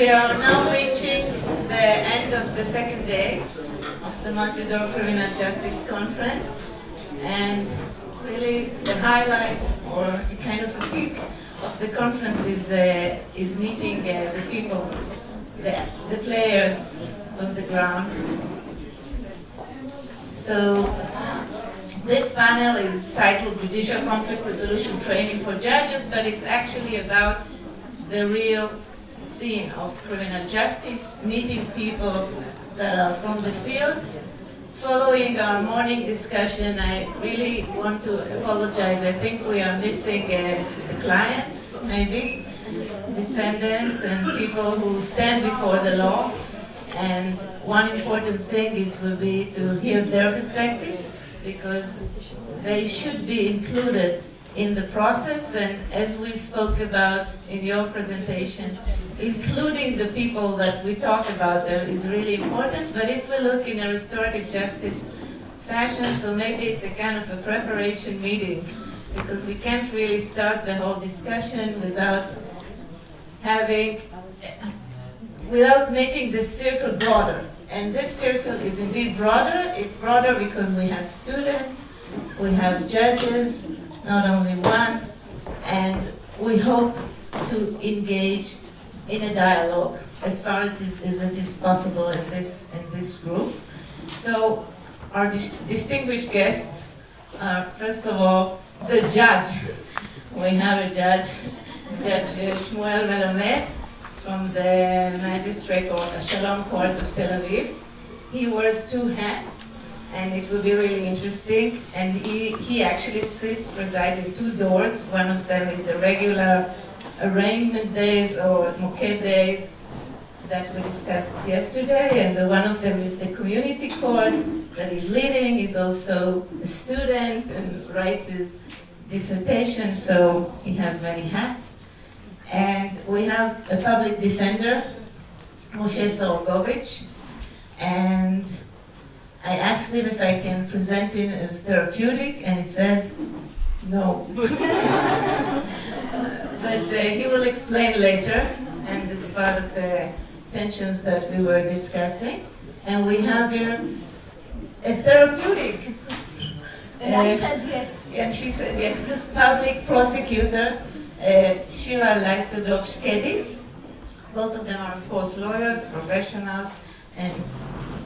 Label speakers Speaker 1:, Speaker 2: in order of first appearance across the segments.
Speaker 1: We are now reaching the end of the second day of the Multi-Door Criminal Justice Conference, and really the highlight, or kind of a peak of the conference is meeting the people, the players on the ground. So this panel is titled Judicial Conflict Resolution Training for Judges, but it's actually about the real scene of criminal justice, meeting people that are from the field. Following our morning discussion, I really want to apologize. I think we are missing clients, maybe, defendants, and people who stand before the law. And one important thing it will be to hear their perspective, because they should be included in the process. And as we spoke about in your presentation, including the people that we talk about there is really important. But if we look in a restorative justice fashion, so maybe it's a kind of a preparation meeting, because we can't really start the whole discussion without making this circle broader. And this circle is indeed broader. It's broader because we have students, we have judges, not only one, and we hope to engage in a dialogue as far as it is possible in this group. So our distinguished guests are, first of all, the judge. We have a judge, Judge Shmuel Melamed, from the Magistrate Court, Shalom Court of Tel Aviv. He wears two hats, and it will be really interesting. And he actually presides in two doors. One of them is the regular arraignment days or Moked days that we discussed yesterday, and one of them is the community court that he's leading. He's also a student and writes his dissertation, so he has many hats. And we have a public defender, Moshe Sorogovich, and I asked him if I can present him as therapeutic, and he said no. But he will explain later, and it's part of the tensions that we were discussing. And we have here a therapeutic.
Speaker 2: And I said yes.
Speaker 1: And she said yes. Public prosecutor, Shira Leiserdorf-Shkedi. Both of them are, of course, lawyers, professionals, and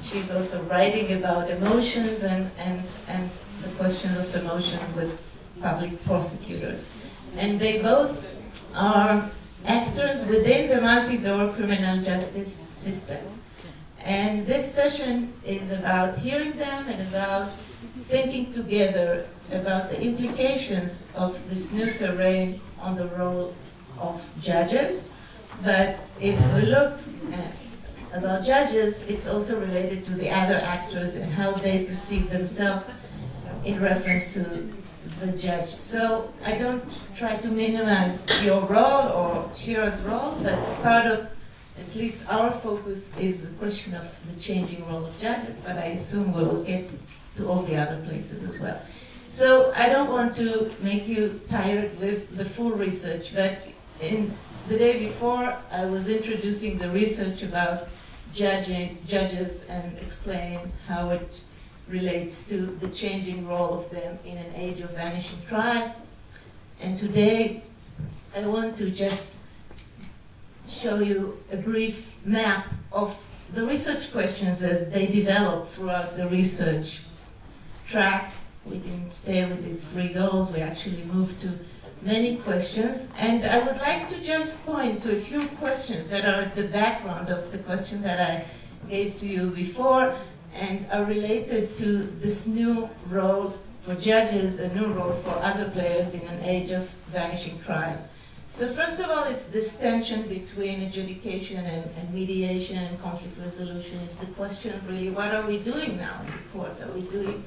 Speaker 1: she's also writing about emotions and the question of emotions with public prosecutors. And they both are actors within the multi-door criminal justice system. And this session is about hearing them and about thinking together about the implications of this new terrain on the role of judges. But if we look about judges, it's also related to the other actors and how they perceive themselves in reference to the judge. So I don't try to minimize your role or Shira's role, but part of at least our focus is the question of the changing role of judges, but I assume we will get to all the other places as well. So I don't want to make you tired with the full research, but in the day before I was introducing the research about judges and explaining how it relates to the changing role of them in an age of vanishing trial. And today, I want to just show you a brief map of the research questions as they develop throughout the research track. We didn't stay with the 3 goals, we actually moved to many questions. And I would like to just point to a few questions that are at the background of the question that I gave to you before, and are related to this new role for judges, a new role for other players in an age of vanishing trial. So first of all, it's this tension between adjudication and mediation and conflict resolution. It's the question of really, what are we doing now in the court? Are we doing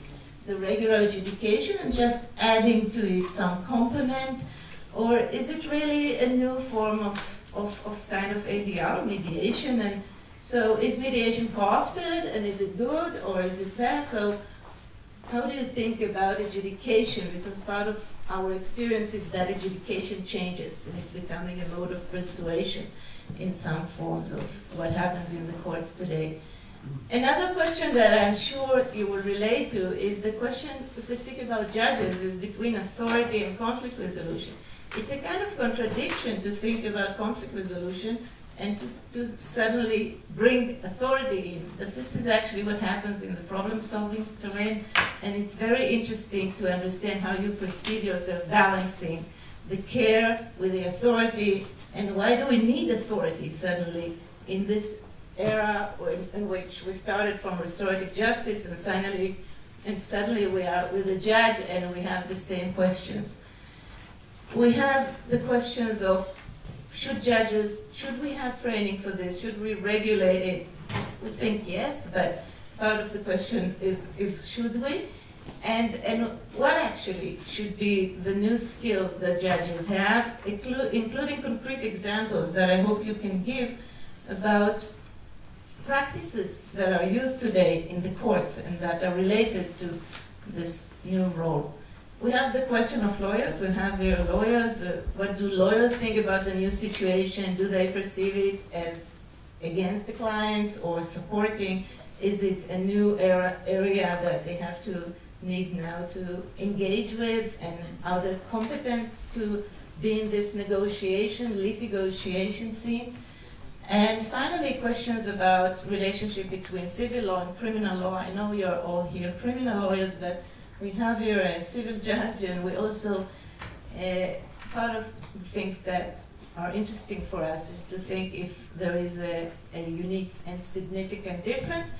Speaker 1: the regular adjudication and just adding to it some component? Or is it really a new form of kind of ADR, mediation? And so is mediation co-opted, and is it good, or is it bad? So how do you think about adjudication? Because part of our experience is that adjudication changes and it's becoming a mode of persuasion in some forms of what happens in the courts today. Another question that I'm sure you will relate to is the question, if we speak about judges, is between authority and conflict resolution. It's a kind of contradiction to think about conflict resolution and to suddenly bring authority in. But this is actually what happens in the problem-solving terrain, and it's very interesting to understand how you perceive yourself balancing the care with the authority, and why do we need authority suddenly in this era in which we started from restorative justice and suddenly we are with a judge and we have the same questions. We have the questions of should we have training for this? Should we regulate it? We think yes, but part of the question is should we? And what actually should be the new skills that judges have, including concrete examples that I hope you can give about practices that are used today in the courts and that are related to this new role. We have the question of lawyers. We have here lawyers. What do lawyers think about the new situation? Do they perceive it as against the clients or supporting? Is it a new area that they have to need now to engage with? And are they competent to be in this litigation scene? And finally, questions about relationship between civil law and criminal law. I know you're all here criminal lawyers, but we have here a civil judge, and we also, part of the things that are interesting for us is to think if there is a unique and significant difference.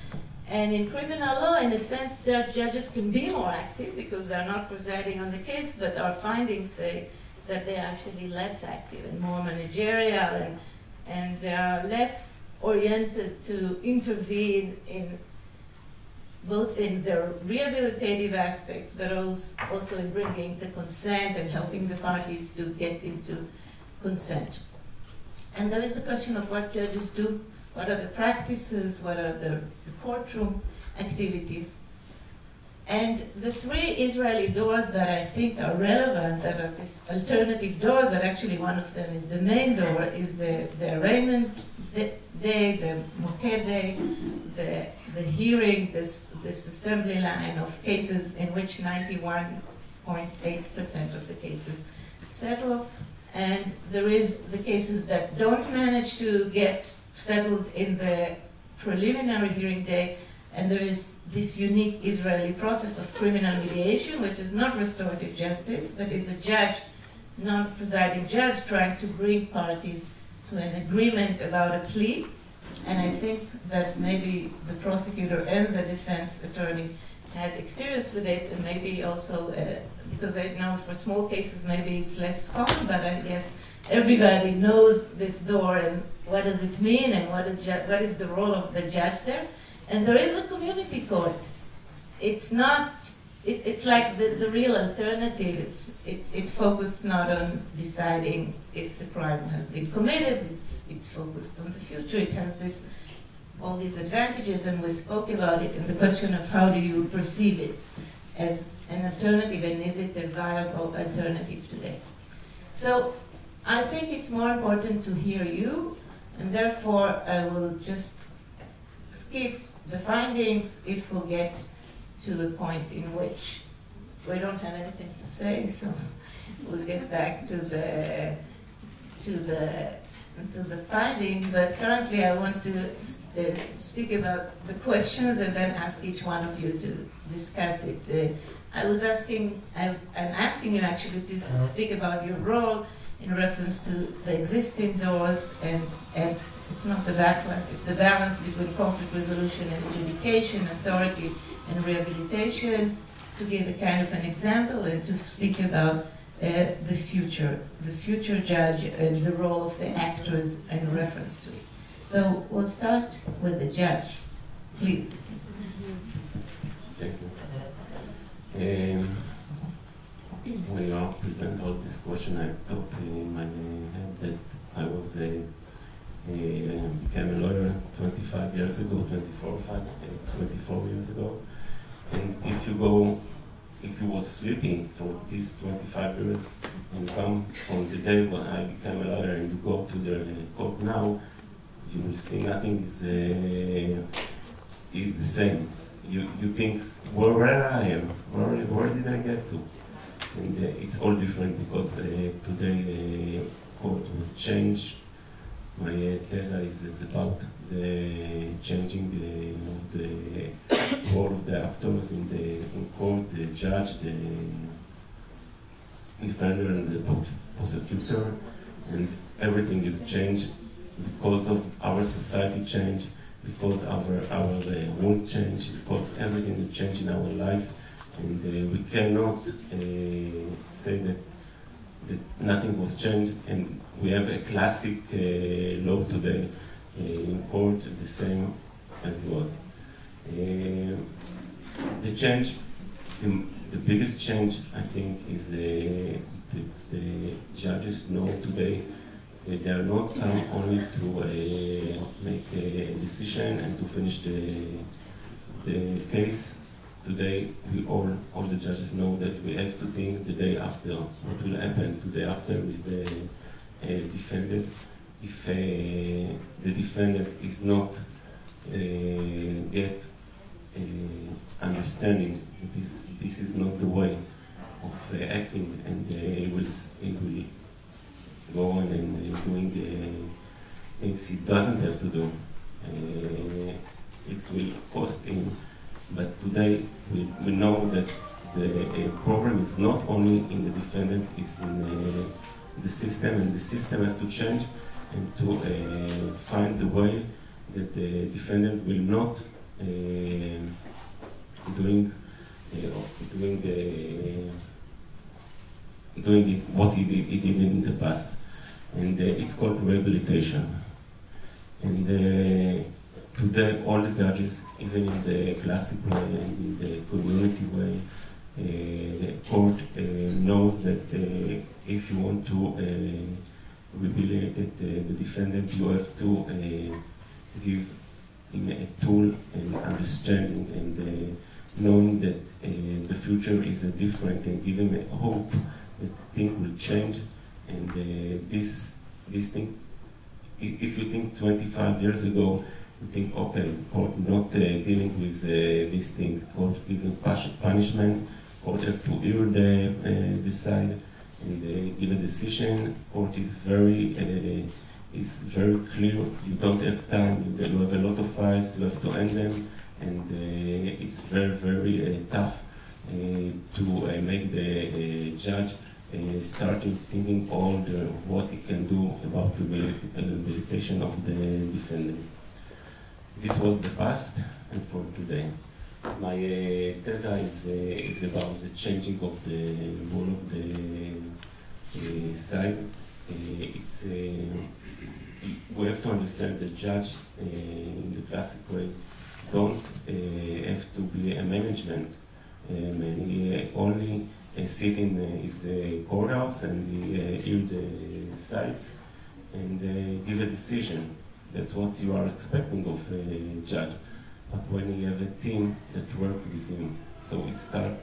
Speaker 1: And in criminal law, in a sense, that judges can be more active because they're not presiding on the case, but our findings say that they're actually less active and more managerial, and they are less oriented to intervene in both in their rehabilitative aspects, but also in bringing the consent and helping the parties to get into consent. And there is a question of what judges do, what are the practices, what are the courtroom activities. And the three Israeli doors that I think are relevant, that are these alternative doors, but actually one of them is the main door, is the arraignment day, the moked day, the hearing, this assembly line of cases in which 91.8% of the cases settle. And there is the cases that don't manage to get settled in the preliminary hearing day, and there is this unique Israeli process of criminal mediation, which is not restorative justice, but is a judge, non-presiding judge, trying to bring parties to an agreement about a plea. And I think that maybe the prosecutor and the defense attorney had experience with it, and maybe also, because I know for small cases maybe it's less common, but I guess everybody knows this door and what does it mean and what is the role of the judge there. And there is a community court. It's not, it's like the real alternative. It's focused not on deciding if the crime has been committed, it's focused on the future. It has all these advantages, and we spoke about it in the question of how do you perceive it as an alternative, and is it a viable alternative today? So I think it's more important to hear you, and therefore I will just skip the findings if we'll get to the point in which we don't have anything to say, so we'll get back to the findings. But currently I want to speak about the questions and then ask each one of you to discuss it. I'm asking you actually to speak about your role in reference to the existing doors, and it's not the backwards, it's the balance between conflict resolution and adjudication, authority and rehabilitation, to give a kind of an example, and to speak about the future judge and the role of the actors in reference to it. So we'll start with the judge, please.
Speaker 3: Thank you. When you present all this question, I thought in my head that I became a lawyer 25 years ago, 24 years ago, And if you were sleeping for these 25 years, and you come from the day when I became a lawyer and you go to the court now, you will see nothing is the same. You think, where I am, where did I get to? And it's all different because today court was changed. My thesis is about the changing the role of the actors in court, the judge, the defender, and the prosecutor, and everything is changed because of our society change, because our world change, because everything is changed in our life, and we cannot say that nothing was changed, and we have a classic law today in court, the same as was. The change, the biggest change, I think, is the judges know today that they are not come only to make a decision and to finish the case. Today, all the judges know that we have to think the day after, what will happen the day after with the defendant. If the defendant is not get understanding that this is not the way of acting, and he will go on and doing things he doesn't have to do. It will cost him. But today we know that the problem is not only in the defendant, it's in the system, and the system has to change and to find the way that the defendant will not doing it what he did in the past, and it's called rehabilitation. And today, all the judges, even in the classic way and in the community way, the court knows that if you want to rehabilitate the defendant, you have to give him a tool and understanding, and knowing that the future is different, and give him a hope that things will change. And this thing, if you think 25 years ago, you think, okay, court not dealing with these things, court giving punishment, court have to hear the side and give a decision. Court is very clear. You don't have time. You have a lot of files. You have to end them, and it's very tough to make the judge starting thinking all what he can do about the rehabilitation of the defendant. This was the past, and for today. My thesis is about the changing of the role of the side. We have to understand the judge in the classic way don't have to be a management. He only sit in his courthouse and he hear the sides and give a decision. That's what you are expecting of a judge. But when you have a team that works with him, so we start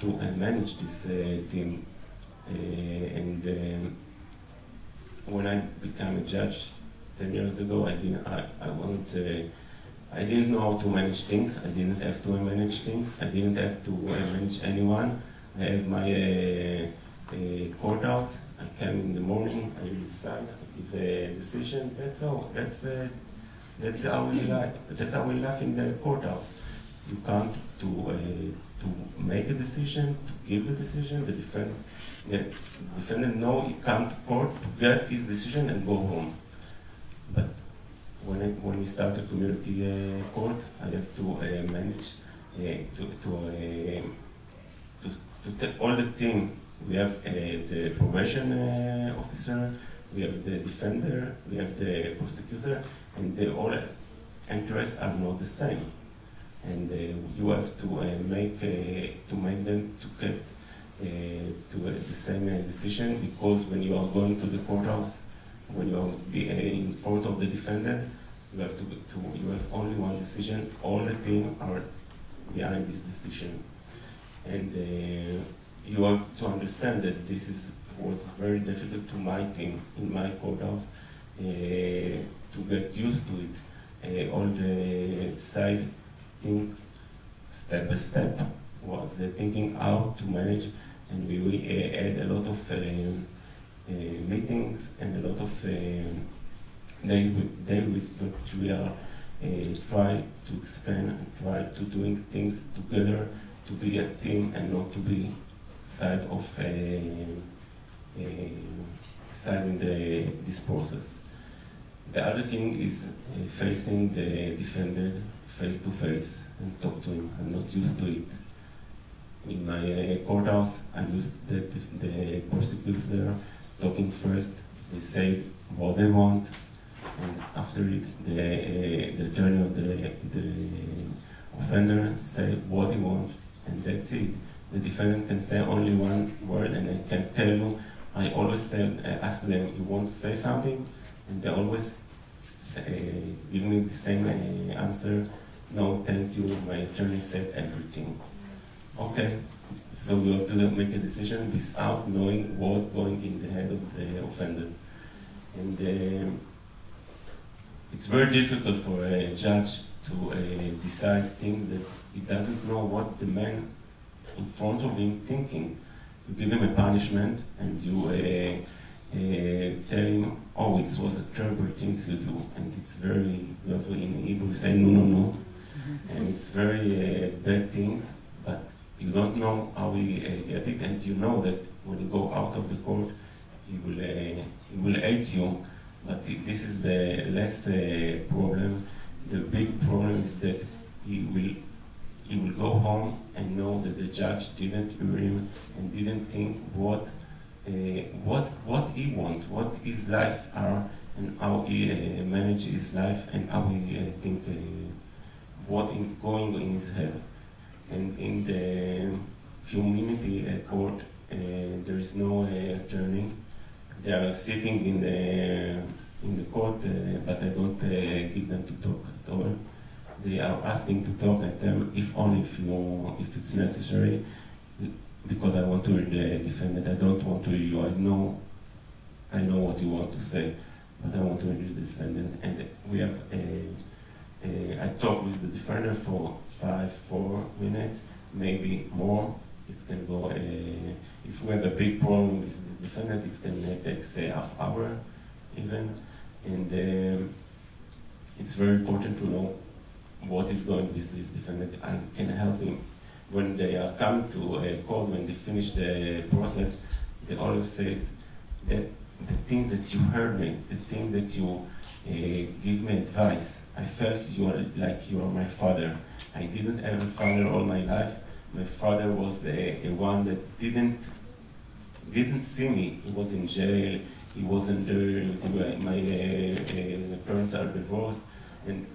Speaker 3: to manage this team. When I became a judge 10 years ago, I didn't know how to manage things. I didn't have to manage things. I didn't have to manage anyone. I have my courthouse. I came in the morning, I decide, I give a decision. That's all. That's how we live. That's how we live in the courthouse. You come to make a decision, to give the decision. The defendant know he come to court to get his decision and go home. But when we start a community court, I have to manage to take all the team. We have the probation officer, we have the defender, we have the prosecutor, and all interests are not the same. And you have to make them to get to the same decision, because when you are going to the courthouse, when you are in front of the defendant, you have only one decision. All the team are behind this decision. And you have to understand that this was very difficult to my team in my courthouse to get used to it. All the side thing, step by step, was thinking how to manage, and we had a lot of meetings and a lot of days which we are try to expand and try to doing things together, to be a team and not to be side of side in this process. The other thing is facing the defendant face to face and talk to him. I'm not used to it. In my courthouse, I used the prosecutors there talking first. They say what they want, and after it, the attorney of the offender say what he wants, and that's it. The defendant can say only one word, and I can tell you. I always ask them, you want to say something? And they always give me the same answer. No, thank you, my attorney said everything. Okay, so you have to make a decision without knowing what's going in the head of the offender. And it's very difficult for a judge to decide things that he doesn't know what the man in front of him thinking. You give him a punishment and you tell him, oh, it was a terrible thing to do, and it's very, in Hebrew you say no, no, no, and it's very bad things, but you don't know how he get it, and you know that when you go out of the court, he will hate you, but this is the less problem. The big problem is that he will go home and know that the judge didn't hear him and didn't think what he wants, what his life are, and how he manage his life, and how he think what is going in his head. And in the community court, there is no attorney. They are sitting in the court, but I don't give them to talk at all. They are asking to talk at them if only if it's necessary, because I want to hear the defendant. I don't want to hear you. I know what you want to say, but I want to hear the defendant. And we have I talk with the defender for 4 minutes, maybe more. It can go. If we have a big problem with the defendant, it can take say half hour, even. And it's very important to know what is going with this defendant. I can help him. When they are coming to court, when they finish the process, they always say that the thing that you heard me, the thing that you give me advice, I felt you are my father. I didn't have a father all my life. My father was a one that didn't see me. He was in jail. He wasn't there. My parents are divorced, and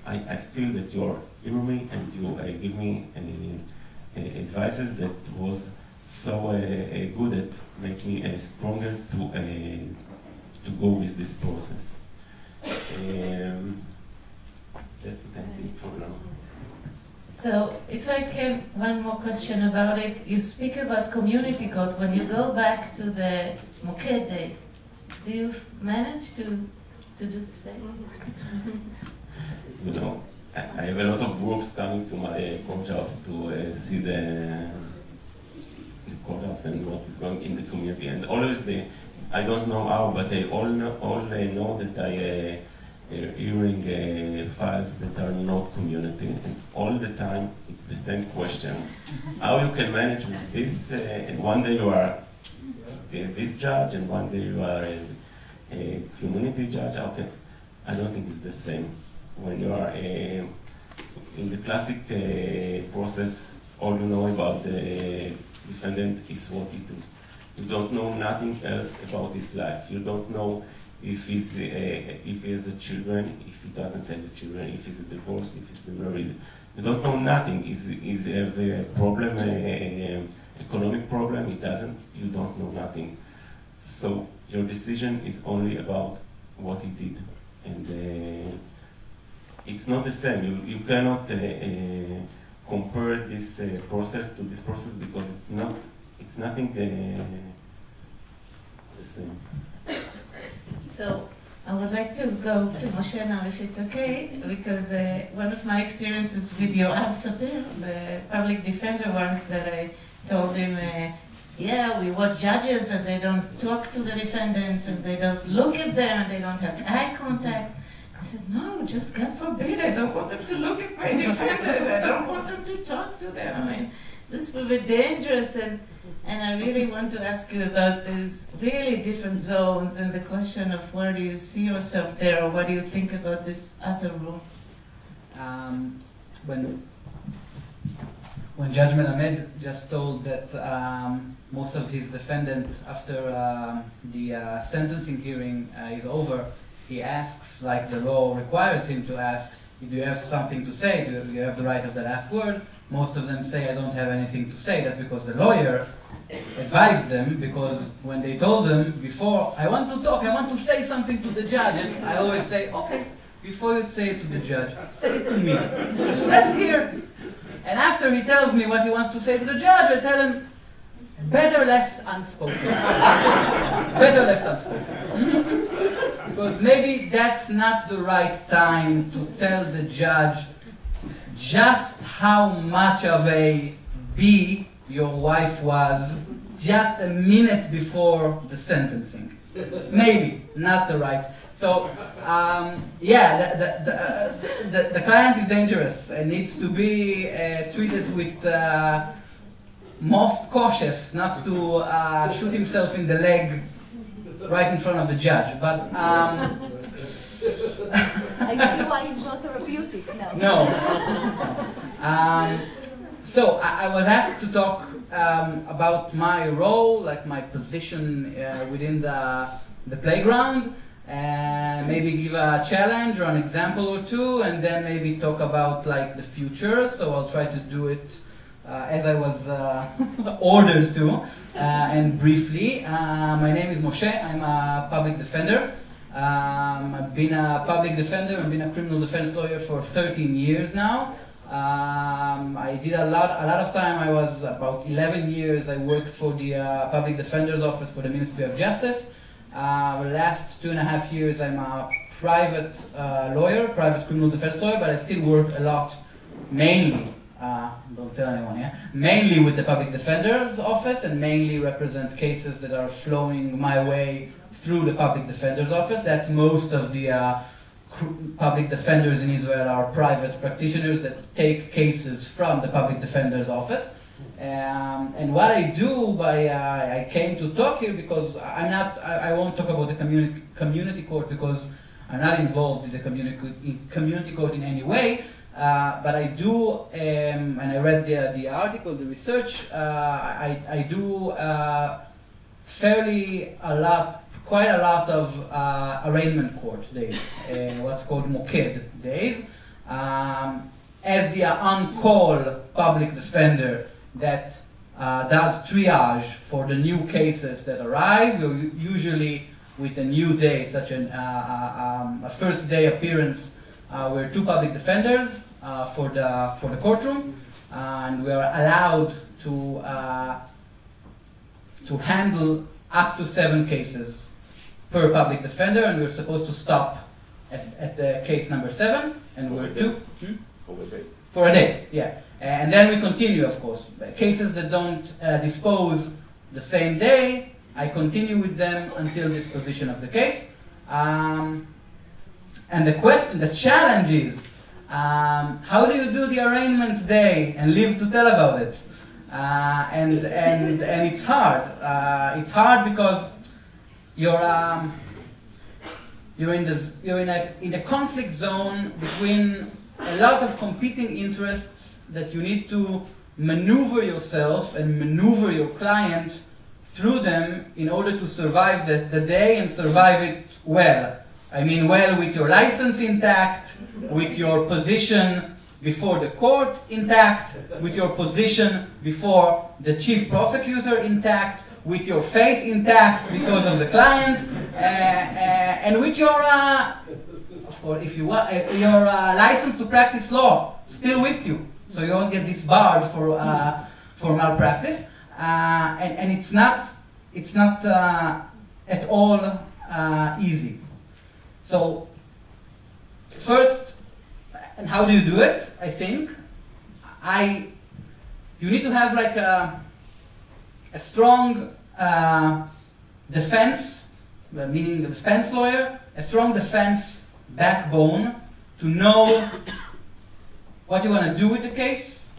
Speaker 3: I feel that you hear me and you give me advices that was so good that make me stronger to go with this process. That's it, I think, for now.
Speaker 1: So, if I can, one more question about it. You speak about community court. When you go back to the Moked, do you manage to do the same?
Speaker 3: You know, I have a lot of groups coming to my courthouse to see the courthouse and what is going in the community. And always I don't know how, but they all know that I hearing files that are not community. And all the time, it's the same question. How you can manage with this, and one day you are this judge, and one day you are a community judge. I don't think it's the same. When you are in the classic process, all you know about the defendant is what he do. You don't know nothing else about his life. You don't know if he has a children, if he doesn't have a children, if he's a divorce, if he's married. You don't know nothing. Is he have a problem, economic problem? He doesn't. You don't know nothing. So your decision is only about what he did, and it's not the same. You cannot compare this process to this process because it's nothing the same.
Speaker 1: So I would like to go to Moshe now, if it's okay, because one of my experiences with Yoav Sapir, the public defender, once that I told him, yeah, we watch judges and they don't talk to the defendants and they don't look at them and they don't have eye contact. I said, no, just God forbid, I don't want them to look at my defendant. I don't want them to talk to them. I mean, this will be dangerous. And I really want to ask you about these really different zones and the question of where do you see yourself there, or what do you think about this other rule?
Speaker 4: When Judge Melamed just told that most of his defendants, after the sentencing hearing is over, he asks, like the law requires him to ask, do you have something to say? Do you have the right of the last word? Most of them say, I don't have anything to say. That's because the lawyer advised them, because when they told him before, I want to talk, I want to say something to the judge, and I always say, okay, before you say it to the judge, say it to me. Let's hear. And after he tells me what he wants to say to the judge, I tell him, better left unspoken. Better left unspoken. Because maybe that's not the right time to tell the judge just how much of a B your wife was just a minute before the sentencing. Maybe not the right. So, yeah, the client is dangerous and needs to be treated with most cautious, not to shoot himself in the leg right in front of the judge. But
Speaker 2: I see why it's not therapeutic now.
Speaker 4: No. So I was asked to talk about my role, like my position within the playground, and maybe give a challenge or an example or two, and then maybe talk about like the future. So I'll try to do it as I was ordered to, and briefly. My name is Moshe. I'm a public defender. I've been a public defender. I've been a criminal defense lawyer for 13 years now. I did a lot of time. I was about 11 years. I worked for the Public Defender's Office for the Ministry of Justice. The last 2.5 years, I'm a private lawyer, private criminal defense lawyer, but I still work a lot, mainly, don't tell anyone, yeah? Mainly with the Public Defender's Office, and mainly represent cases that are flowing my way through the Public Defender's Office. That's most of the public defenders in Israel are private practitioners that take cases from the Public Defender's Office. And what I do, I came to talk here because I won't talk about the community court because I'm not involved in the community court in any way, but I do, and I read the article, the research, I do quite a lot of arraignment court days, what's called Moked days, as the on-call public defender that does triage for the new cases that arrive. We're usually with a new day, such a first day appearance, we're two public defenders for the courtroom, and we are allowed to handle up to 7 cases per public defender, and we're supposed to stop at the case number 7, and we're two.
Speaker 3: For a day.
Speaker 4: For a day, yeah. And then we continue, of course. Cases that don't dispose the same day, I continue with them until disposition of the case. And the challenge is, how do you do the arraignment day and live to tell about it? And it's hard. It's hard because you're in a conflict zone between a lot of competing interests that you need to maneuver yourself and maneuver your client through them in order to survive the day and survive it well. I mean, well, with your license intact, with your position before the court intact, with your position before the chief prosecutor intact, with your face intact because of the client, and with your, of course, if you want, your license to practice law still with you. so you won't get disbarred for malpractice. And it's not at all easy. So first, and how do you do it? I think you need to have like a strong defense, meaning the defense lawyer, a strong defense backbone to know what you want to do with the case,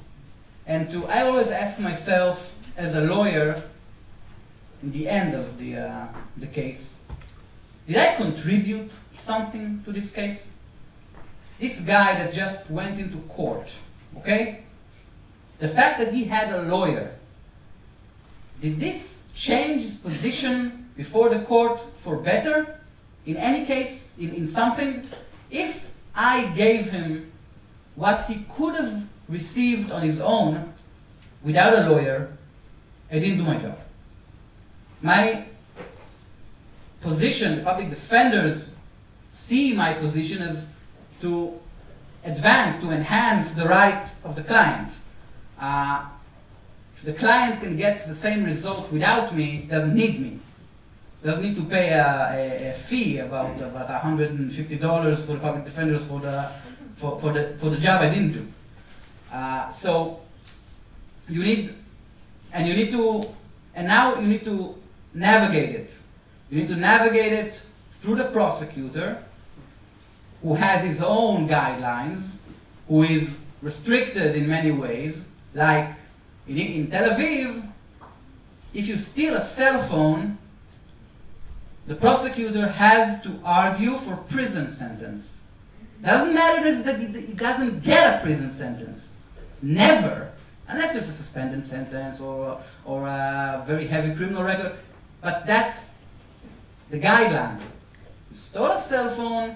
Speaker 4: and I always ask myself as a lawyer, in the end of the case, did I contribute something to this case? This guy that just went into court, okay? The fact that he had a lawyer, did this change his position before the court for better? In any case, in something? If I gave him what he could have received on his own without a lawyer, I didn't do my job. My position, the public defenders see my position as to advance, to enhance the right of the client. If the client can get the same result without me, doesn't need me. Doesn't need to pay a fee about $150 for the public defenders for the job I didn't do. So you need to navigate it. You need to navigate it through the prosecutor, who has his own guidelines, who is restricted in many ways. Like in Tel Aviv, if you steal a cell phone, the prosecutor has to argue for prison sentence. Doesn't matter that he doesn't get a prison sentence. Never. Unless there's a suspended sentence or a very heavy criminal record. But that's the guideline. You stole a cell phone,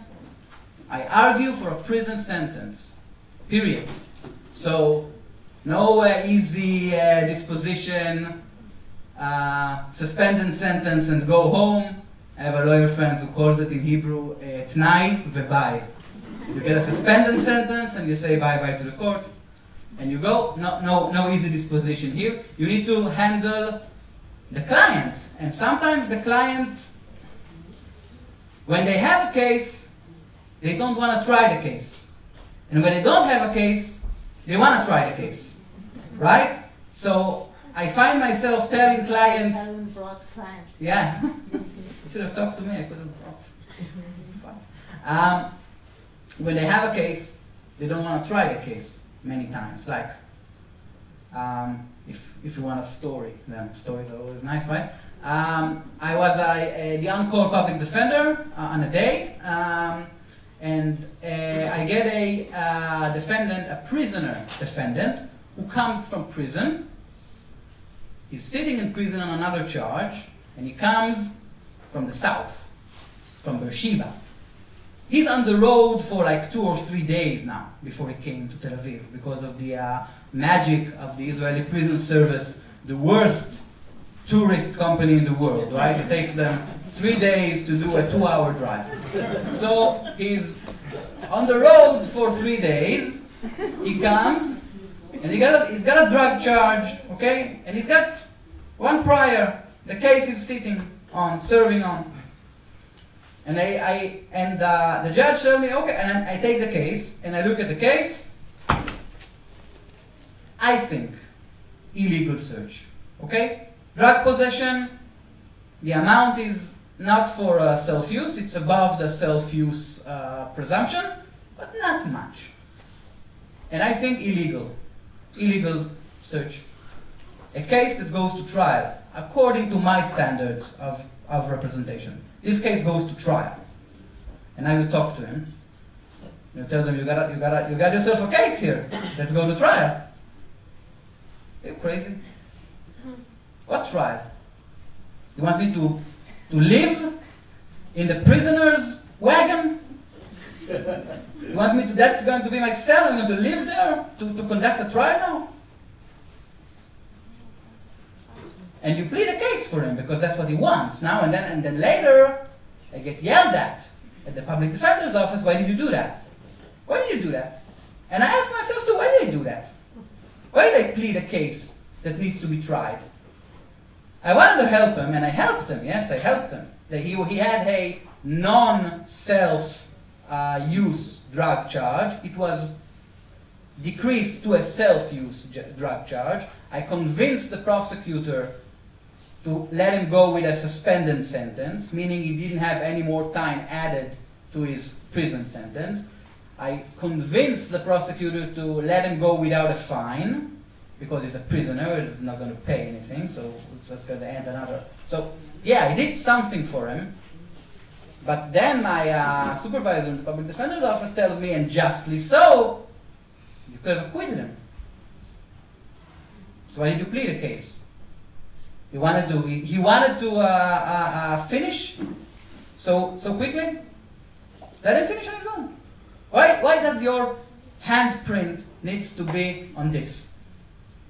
Speaker 4: I argue for a prison sentence. Period. So, no easy disposition, suspended sentence and go home. I have a lawyer friend who calls it in Hebrew, t'nai ve'bai. You get a suspended sentence and you say bye-bye to the court. And you go, no easy disposition here. You need to handle the client. And sometimes the client, when they have a case, they don't want to try the case. And when they don't have a case, they want to try the case. Right? So I find myself telling clients...
Speaker 2: Alan brought clients.
Speaker 4: Yeah. You should have talked to me. I could have brought. When they have a case, they don't want to try the case many times. Like, if you want a story, then stories are always nice, right? I was the on-call public defender on a day, and I get a prisoner defendant who comes from prison. He's sitting in prison on another charge, and he comes from the south, from Beersheba. He's on the road for like 2 or 3 days now before he came to Tel Aviv because of the magic of the Israeli prison service, the worst tourist company in the world, right? It takes them 3 days to do a 2-hour drive. So he's on the road for 3 days. He comes, and he's got a drug charge, okay? And he's got one prior. The case he's sitting on, serving on. And the judge told me, okay, and I take the case, and I look at the case. I think illegal search, okay? Drug possession, the amount is not for self-use, it's above the self-use presumption, but not much. And I think illegal search. A case that goes to trial, according to my standards of representation. This case goes to trial. And I will talk to him. You tell them, you got yourself a case here. Let's go to trial. Are you crazy? What trial? You want me to live in the prisoner's wagon? You want me to, that's going to be my cell, I'm going to live there to conduct a trial now? And you plead a case for him because that's what he wants now and then later I get yelled at the public defender's office, why did you do that? Why did you do that? And I ask myself too, why did I do that? Why did I plead a case that needs to be tried? I wanted to help him, and I helped him. Yes, I helped him. He had a non-self-use drug charge. It was decreased to a self-use drug charge. I convinced the prosecutor to let him go with a suspended sentence, meaning he didn't have any more time added to his prison sentence. I convinced the prosecutor to let him go without a fine, because he's a prisoner, he's not going to pay anything, so it's just going to end another. So, yeah, I did something for him, but then my supervisor in the public defender's office tells me, and justly so, you could have acquitted him. So why did you plead a case? He wanted to finish so quickly? Let him finish on his own. Why does your handprint needs to be on this?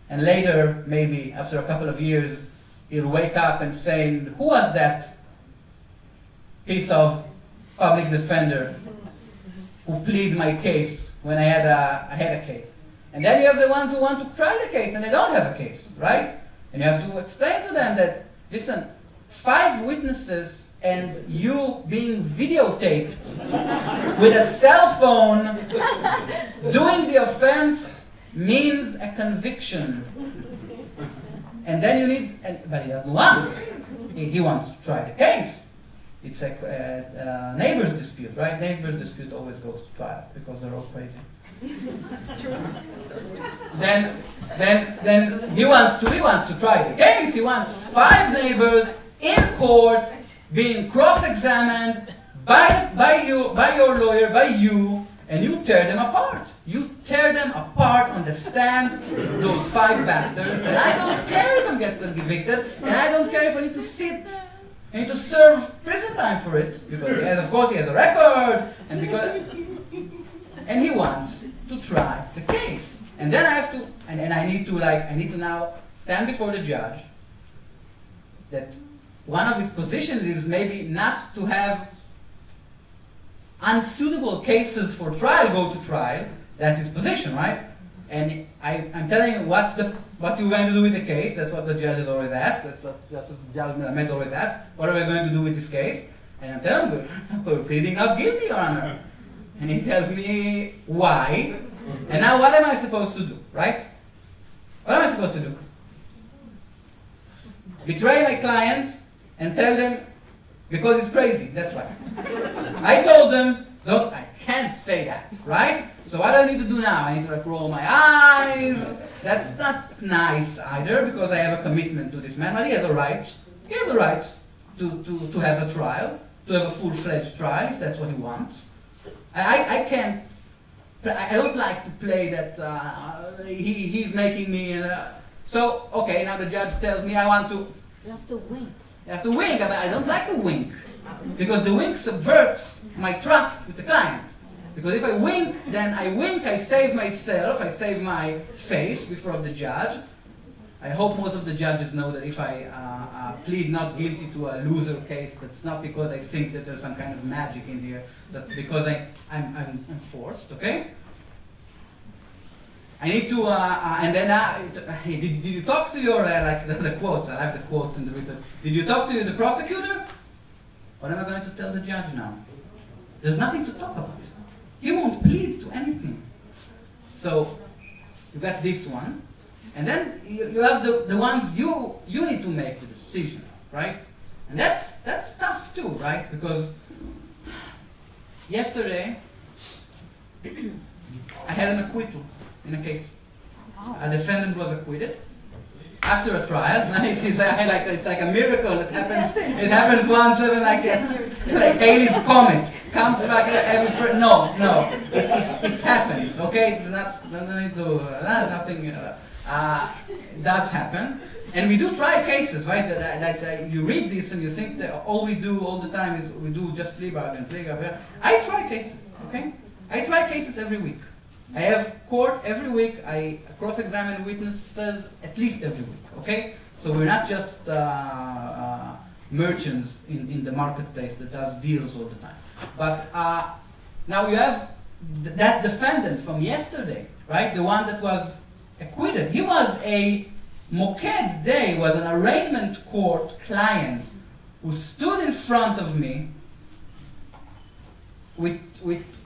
Speaker 4: And later, maybe after a couple of years, he'll wake up and say, who was that piece of public defender who plead my case when I had a case? And then you have the ones who want to try the case and they don't have a case, right? And you have to explain to them that, listen, 5 witnesses and you being videotaped with a cell phone doing the offense means a conviction. And then you need, but he doesn't want. He wants to try the case. It's a neighbor's dispute, right? Neighbor's dispute always goes to trial because they're all crazy.
Speaker 2: That's true.
Speaker 4: Then he wants to try the case. He wants 5 neighbors in court being cross-examined by your lawyer, by you, and you tear them apart. You tear them apart on the stand, those 5 bastards, and I don't care if I'm getting convicted, and I don't care if I need to sit. I need to serve prison time for it, because of course he has a record, and he wants to try the case. And then I have to, and I need to now stand before the judge that one of his positions is maybe not to have unsuitable cases for trial go to trial. That's his position, right? And I'm telling him what you're going to do with the case. That's what the judges always ask. That's what Justice Judge Melamed always asks. What are we going to do with this case? And I'm telling him, we're pleading not guilty, Your Honor. And he tells me why. And now what am I supposed to do, right? What am I supposed to do? Betray my client and tell them, because he's crazy, that's right. I told them, look, I can't say that, right? So what do I need to do now? I need to roll my eyes. That's not nice either, because I have a commitment to this man. But he has a right. He has a right to have a trial, to have a full-fledged trial, if that's what he wants. I can't. I don't like to play that he's making me. So, okay, now the judge tells me I want to.
Speaker 2: You have to wink.
Speaker 4: You have to wink. I don't like to wink, because the wink subverts my trust with the client. Because if I wink, I save myself, I save my face before the judge. I hope most of the judges know that if I plead not guilty to a loser case, that's not because I think that there's some kind of magic in here, but because I'm forced, okay? I need to, and then, did you talk to your, like the quotes, I like the quotes in the research. Did you talk to the prosecutor? What am I going to tell the judge now? There's nothing to talk about. He won't plead to anything. So, you got this one. And then you have the ones you need to make the decision, right? And that's tough too, right? Because yesterday I had an acquittal in a case. A defendant was acquitted after a trial. It's like a miracle. It happens once every like Halley's Comet. Comes back every no. It happens. Okay, nothing. Does happen, and we do try cases, right? That you read this and you think that all we do all the time is we do just plea bargain. I try cases, okay? I try cases every week. I have court every week. I cross-examine witnesses at least every week, okay? So we're not just merchants in the marketplace that does deals all the time. But now you have that defendant from yesterday, right? The one that was acquitted. He was a Moked Day, was an arraignment court client who stood in front of me with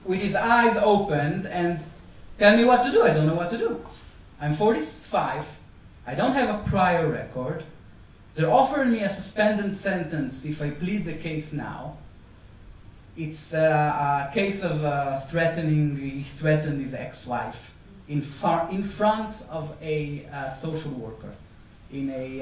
Speaker 4: his eyes opened and tell me what to do. I don't know what to do. I'm 45. I don't have a prior record. They're offering me a suspended sentence if I plead the case now. It's a case of he threatened his ex-wife in front of a social worker in a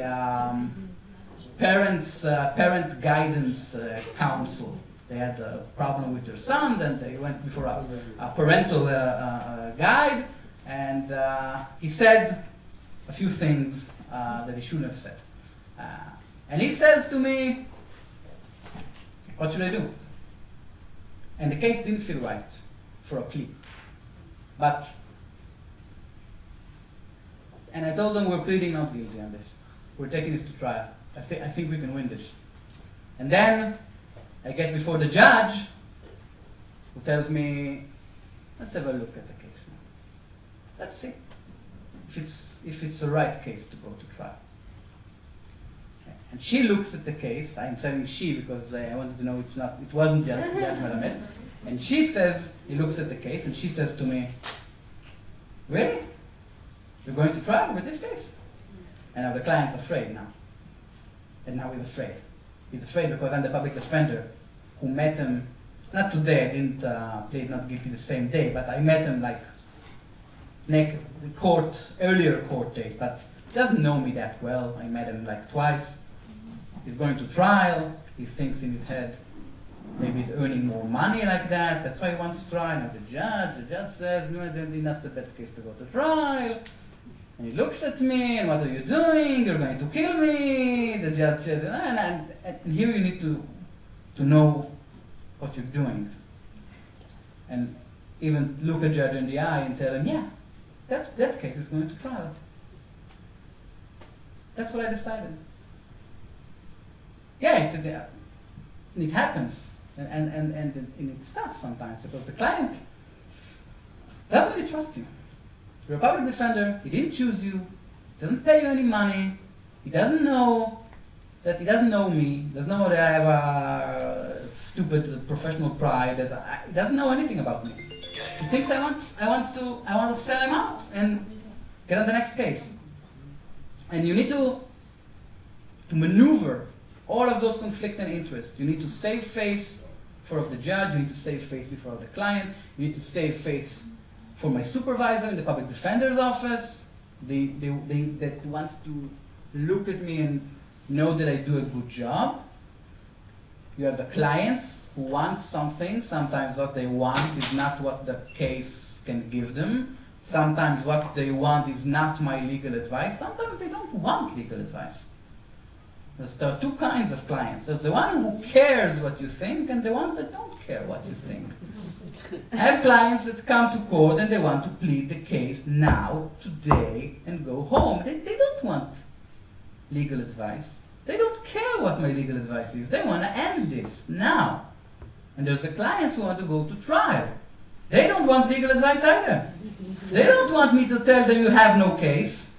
Speaker 4: parent guidance council. They had a problem with their son, and they went before a parental guide, and he said a few things that he shouldn't have said. And he says to me, what should I do? And the case didn't feel right for a plea. And I told them we're pleading not guilty on this. We're taking this to trial. I think we can win this. And then I get before the judge, who tells me, let's have a look at the case now. Let's see if it's the right case to go to trial. Okay. And she looks at the case. I'm saying she because I wanted to know it wasn't just Judge Melamed. And she says, he looks at the case, and she says to me, really? You're going to trial with this case? And now the client's afraid now. And now he's afraid. He's afraid because I'm the public defender who met him, not today, I didn't plead not guilty the same day, but I met him like earlier court date, but he doesn't know me that well. I met him like twice. He's going to trial. He thinks in his head, maybe he's earning more money like that. That's why he wants to try. Now the judge says, no, that's the best case to go to trial. And he looks at me, and what are you doing? You're going to kill me. The judge says, and here you need to know what you're doing. And even look a judge in the eye and tell him, yeah, that case is going to trial. That's what I decided. Yeah, it happens. And it's tough sometimes because the client doesn't really trust you. You're a public defender, he didn't choose you, doesn't pay you any money, he doesn't know me, doesn't know that I have a stupid professional pride, he doesn't know anything about me. He thinks I want to sell him out and get on the next case. And you need to maneuver all of those conflicting interests. You need to save face for the judge, you need to save face before the client, you need to save face for my supervisor in the public defender's office, that wants to look at me and know that I do a good job. You have the clients who want something. Sometimes what they want is not what the case can give them. Sometimes what they want is not my legal advice. Sometimes they don't want legal advice. There are two kinds of clients. There's the one who cares what you think, and the ones that don't care what you think. I have clients that come to court and they want to plead the case now, today, and go home. They don't want legal advice. They don't care what my legal advice is. They want to end this now. And there's the clients who want to go to trial. They don't want legal advice either. They don't want me to tell them you have no case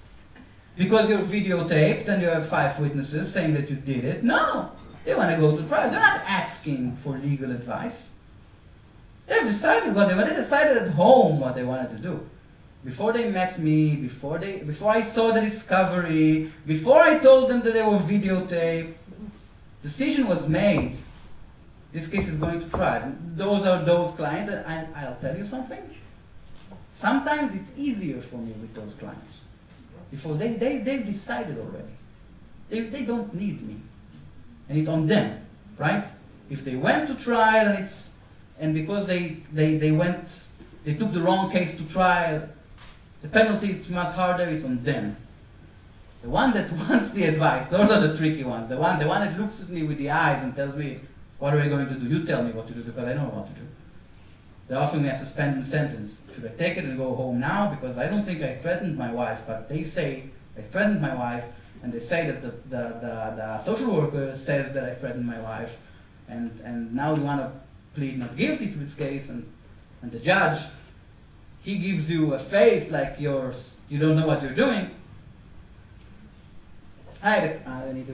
Speaker 4: because you're videotaped and you have 5 witnesses saying that you did it. No, they want to go to trial. They're not asking for legal advice. They've decided what they wanted. They decided at home what they wanted to do. Before they met me, before I saw the discovery, before I told them that they were videotaped, decision was made. This case is going to trial. Those are those clients, and I'll tell you something. Sometimes it's easier for me with those clients. Before they've decided already. They don't need me. And it's on them, right? If they went to trial and because they took the wrong case to trial, the penalty is much harder, it's on them. The one that wants the advice, those are the tricky ones. The one that looks at me with the eyes and tells me, what are we going to do? You tell me what to do because I know what to do. They're offering me a suspended sentence. Should I take it and go home now? Because I don't think I threatened my wife, but they say I threatened my wife, and they say that the social worker says that I threatened my wife, and now we want to plead not guilty to this case, and the judge, he gives you a face like you're you don't know what you're doing. I need to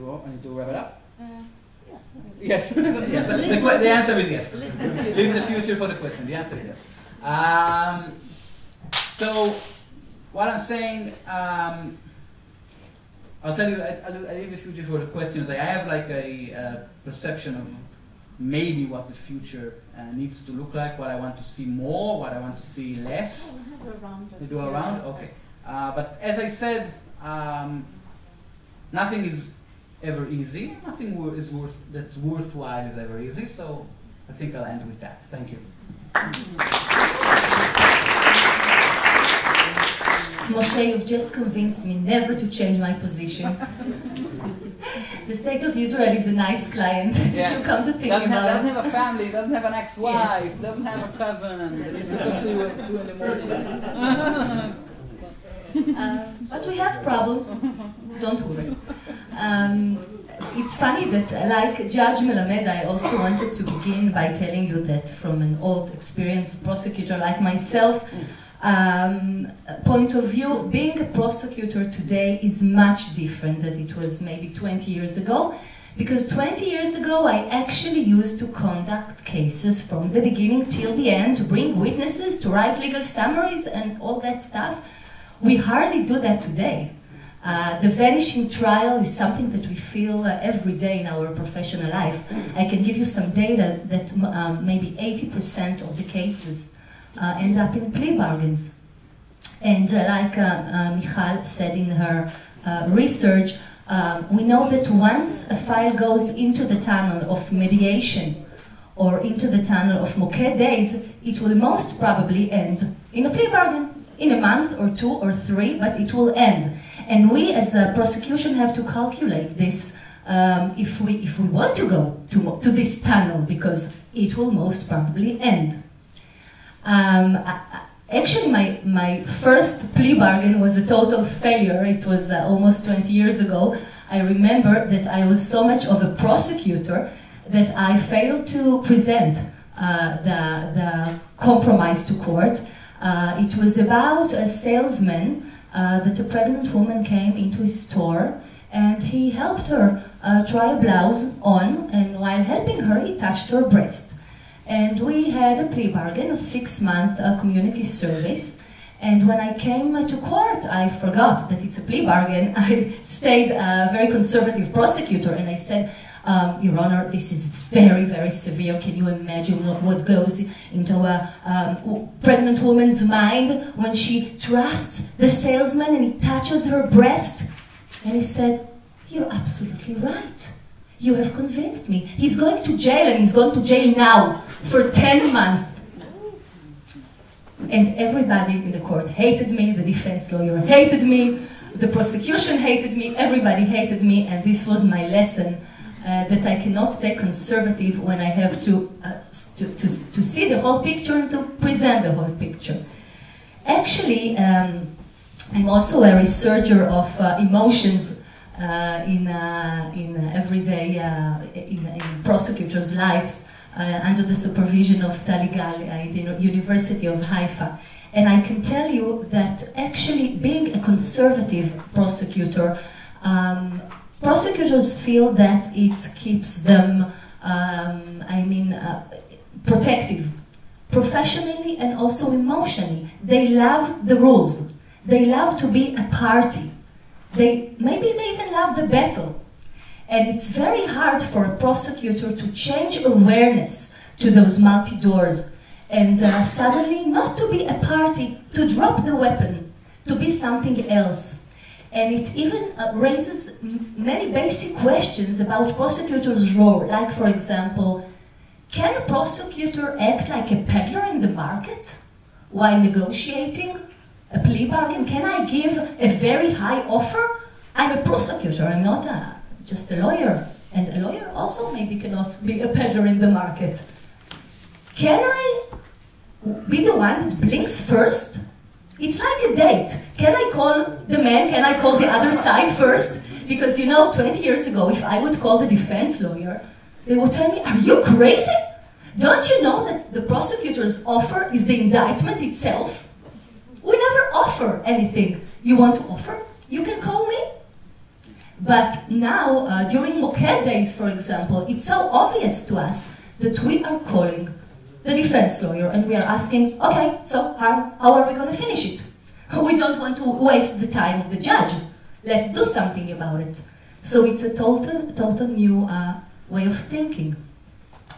Speaker 4: wrap it up.
Speaker 2: Yes.
Speaker 4: Yes. Yes. The answer is yes. Leave the future for the question. The answer is yes. So, what I'm saying, I'll tell you, I leave the future for the questions. I have like a perception of maybe what the future needs to look like, what I want to see more, what I want to see less.
Speaker 2: We'll have a round.
Speaker 4: To do a round? Okay. But as I said, nothing is ever easy. Nothing that's worthwhile is ever easy. So I think I'll end with that. Thank you.
Speaker 5: Moshe, you've just convinced me never to change my position. The state of Israel is a nice client. If you come to think about it.
Speaker 4: Doesn't have a family, doesn't have an ex-wife, yes. Doesn't have a cousin, and it's actually 2 in the morning.
Speaker 5: But we have problems. Don't worry. It's funny that, like Judge Melamed, I also wanted to begin by telling you that from an old experienced prosecutor like myself, point of view, being a prosecutor today is much different than it was maybe 20 years ago. Because 20 years ago, I actually used to conduct cases from the beginning till the end, to bring witnesses, to write legal summaries and all that stuff. We hardly do that today. The vanishing trial is something that we feel every day in our professional life. I can give you some data that maybe 80% of the cases end up in plea bargains. And like Michal said in her research, we know that once a file goes into the tunnel of mediation or into the tunnel of Moked days, it will most probably end in a plea bargain, in a month or 2 or 3, but it will end. And we as a prosecution have to calculate this if we want to go to this tunnel, because it will most probably end. Actually, my first plea bargain was a total failure. It was almost 20 years ago. I remember that I was so much of a prosecutor that I failed to present the compromise to court. It was about a salesman that a pregnant woman came into his store, and he helped her try a blouse on, and while helping her, he touched her breast. And we had a plea bargain of 6-month community service. And when I came to court, I forgot that it's a plea bargain. I stayed a very conservative prosecutor, and I said, Your Honor, this is very, very severe. Can you imagine what goes into a pregnant woman's mind when she trusts the salesman and he touches her breast? And he said, You're absolutely right. You have convinced me. He's going to jail, and he's going to jail now for 10 months. And everybody in the court hated me. The defense lawyer hated me. The prosecution hated me. Everybody hated me. And this was my lesson, that I cannot stay conservative when I have to see the whole picture and to present the whole picture. Actually, I'm also a researcher of emotions in everyday in prosecutors' lives under the supervision of Taligal at the University of Haifa. And I can tell you that actually being a conservative prosecutor, prosecutors feel that it keeps them, protective, professionally and also emotionally. They love the rules. They love to be a party. Maybe they even love the battle. And it's very hard for a prosecutor to change awareness to those multi-doors and suddenly not to be a party, to drop the weapon, to be something else. And it even raises many basic questions about prosecutors' role, like, for example, can a prosecutor act like a peddler in the market while negotiating a plea bargain? Can I give a very high offer? I'm a prosecutor, I'm not just a lawyer. And a lawyer also maybe cannot be a peddler in the market. Can I be the one that blinks first? It's like a date. Can I call the man? Can I call the other side first? Because 20 years ago, if I would call the defense lawyer, they would tell me, are you crazy? Don't you know that the prosecutor's offer is the indictment itself? We never offer anything. You want to offer? You can call me. But now, during Moked days, for example, it's so obvious to us that we are calling the defense lawyer and we are asking, okay, so how are we going to finish it? We don't want to waste the time of the judge. Let's do something about it. So it's a total new way of thinking.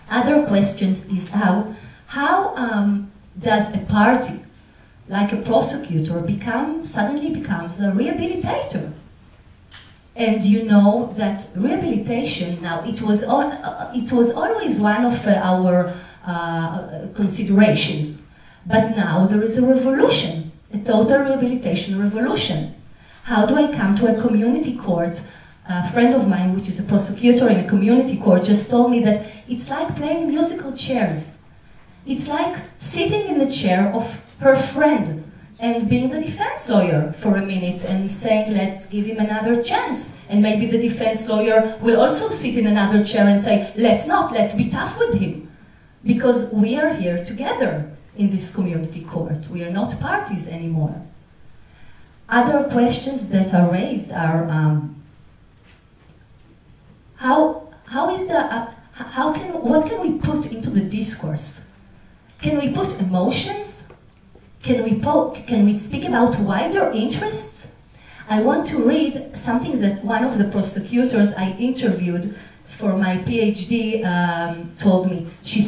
Speaker 5: Other questions is how does a party, like a prosecutor, suddenly becomes a rehabilitator? And you know that rehabilitation, now it was always one of our considerations, but now there is a revolution, a total rehabilitation revolution. How do I come to a community court? A friend of mine, which is a prosecutor in a community court, just told me that it's like playing musical chairs. It's like sitting in the chair of her friend and being the defense lawyer for a minute and saying, let's give him another chance. And maybe the defense lawyer will also sit in another chair and say, let's be tough with him. Because we are here together in this community court. We are not parties anymore. Other questions that are raised are, what can we put into the discourse? Can we put emotions? Can we speak about wider interests? I want to read something that one of the prosecutors I interviewed for my PhD told me. She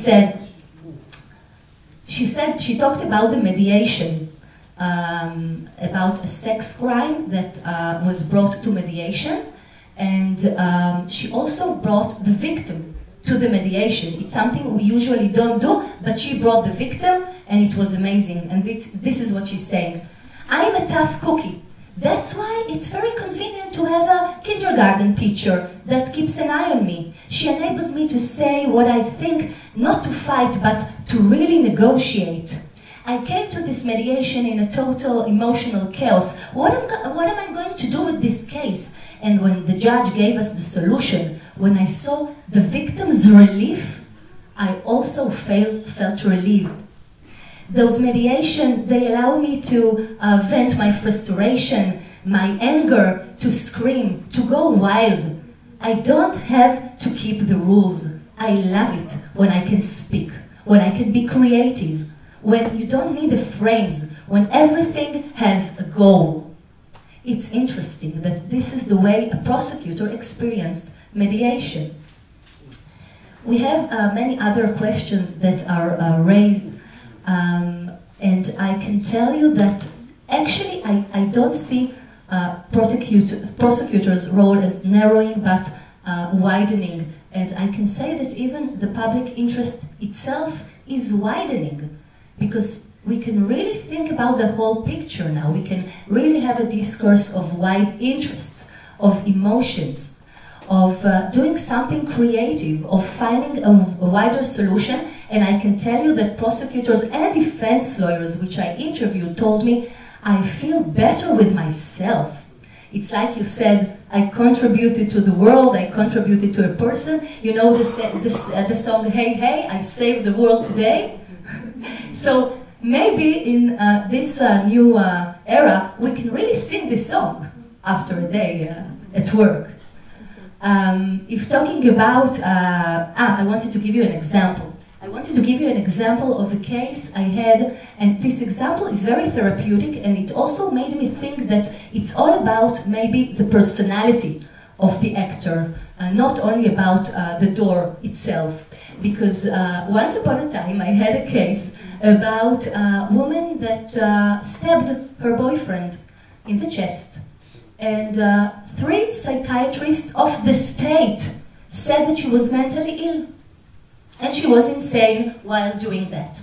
Speaker 5: talked about the mediation, about a sex crime that was brought to mediation, and she also brought the victim to the mediation. It's something we usually don't do, but she brought the victim, and it was amazing. And this is what she's saying. I'm a tough cookie. That's why it's very convenient to have a kindergarten teacher that keeps an eye on me. She enables me to say what I think, not to fight, but to really negotiate. I came to this mediation in a total emotional chaos. What am I going to do with this case? And when the judge gave us the solution, when I saw the victim's relief, I also felt relieved. Those mediation, they allow me to vent my frustration, my anger, to scream, to go wild. I don't have to keep the rules. I love it when I can speak, when I can be creative, when you don't need the frames, when everything has a goal. It's interesting that this is the way a prosecutor experienced mediation. We have many other questions that are raised, and I can tell you that actually I don't see prosecutor's role as narrowing but widening, and I can say that even the public interest itself is widening, because we can really think about the whole picture now. We can really have a discourse of wide interests, of emotions, of doing something creative, of finding a wider solution. And I can tell you that prosecutors and defense lawyers, which I interviewed, told me, I feel better with myself. It's like you said, I contributed to the world, I contributed to a person. You know the song, Hey, Hey, I saved the world today? So maybe in this new era, we can really sing this song after a day at work. If talking about, I wanted to give you an example. I wanted to give you an example of a case I had, and this example is very therapeutic, and it also made me think that it's all about maybe the personality of the actor, not only about the door itself. Because once upon a time I had a case about a woman that stabbed her boyfriend in the chest. And 3 psychiatrists of the state said that she was mentally ill. And she was insane while doing that.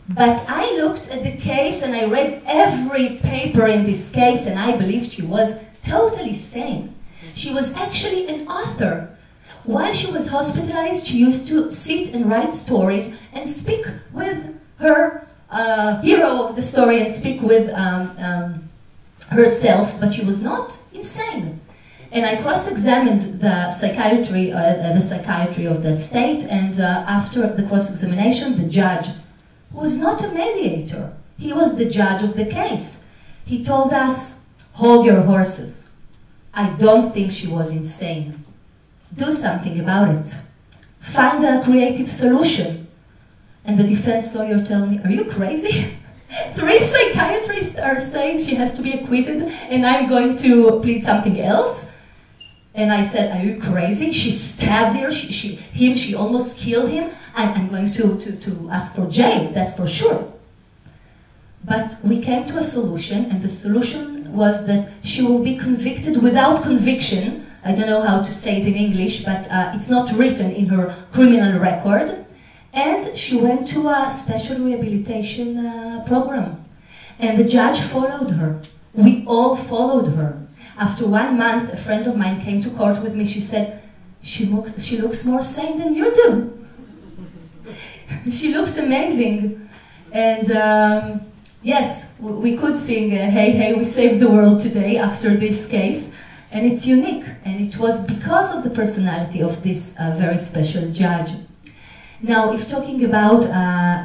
Speaker 5: But I looked at the case and I read every paper in this case, and I believed she was totally sane. She was actually an author. While she was hospitalized, she used to sit and write stories and speak with her hero of the story and speak with herself, but she was not insane. And I cross-examined the psychiatry of the state, and after the cross-examination, the judge, who was not a mediator, he was the judge of the case. He told us, Hold your horses. I don't think she was insane. Do something about it. Find a creative solution. And the defense lawyer told me, are you crazy? 3 psychiatrists are saying she has to be acquitted and I'm going to plead something else? And I said, are you crazy? She stabbed her, she almost killed him. I'm going to ask for jail, that's for sure. But we came to a solution, and the solution was that she will be convicted without conviction. I don't know how to say it in English, but it's not written in her criminal record. And she went to a special rehabilitation program. And the judge followed her. We all followed her. After 1 month, a friend of mine came to court with me. She said, she looks more sane than you do. She looks amazing. And yes, we could sing, hey, hey, we saved the world today after this case. And it's unique. And it was because of the personality of this very special judge. Now, if talking about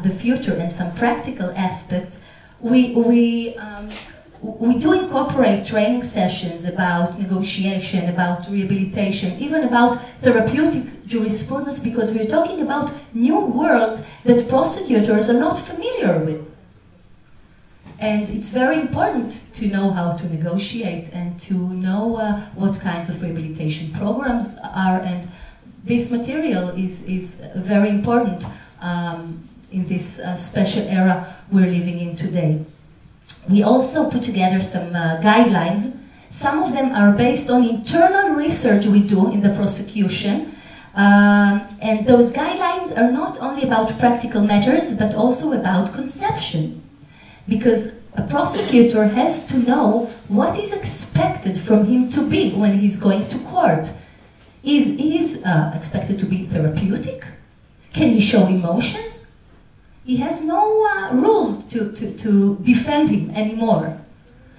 Speaker 5: the future and some practical aspects, we do incorporate training sessions about negotiation, about rehabilitation, even about therapeutic jurisprudence, because we're talking about new worlds that prosecutors are not familiar with. And it's very important to know how to negotiate and to know what kinds of rehabilitation programs are, and this material is very important in this special era we're living in today. We also put together some guidelines. Some of them are based on internal research we do in the prosecution. And those guidelines are not only about practical matters, but also about conception. Because a prosecutor has to know what is expected from him to be when he's going to court. Is he expected to be therapeutic? Can he show emotions? He has no rules to defend him anymore.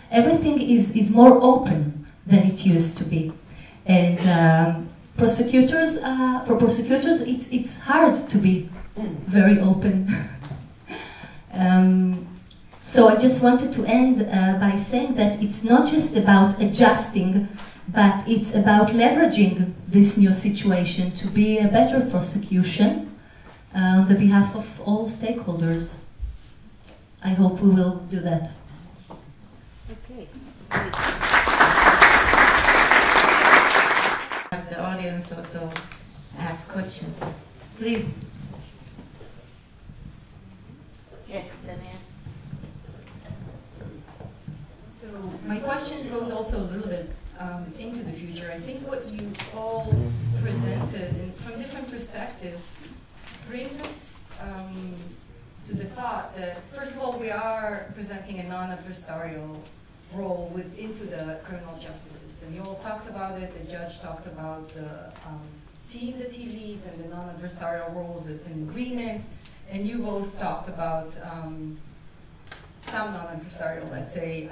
Speaker 5: Everything is more open than it used to be. And for prosecutors, it's hard to be very open. So I just wanted to end by saying that it's not just about adjusting, but it's about leveraging this new situation to be a better prosecution on the behalf of all stakeholders. I hope we will do that.
Speaker 2: Okay.
Speaker 1: Have the audience also ask questions. Please. Yes, Danielle.
Speaker 6: So my question goes also a little bit into the future. I think what you all presented from different perspectives brings us to the thought that, first of all, we are presenting a non-adversarial role into the criminal justice system. You all talked about it, the judge talked about the team that he leads and the non-adversarial roles and agreements, and you both talked about some non-adversarial, let's say,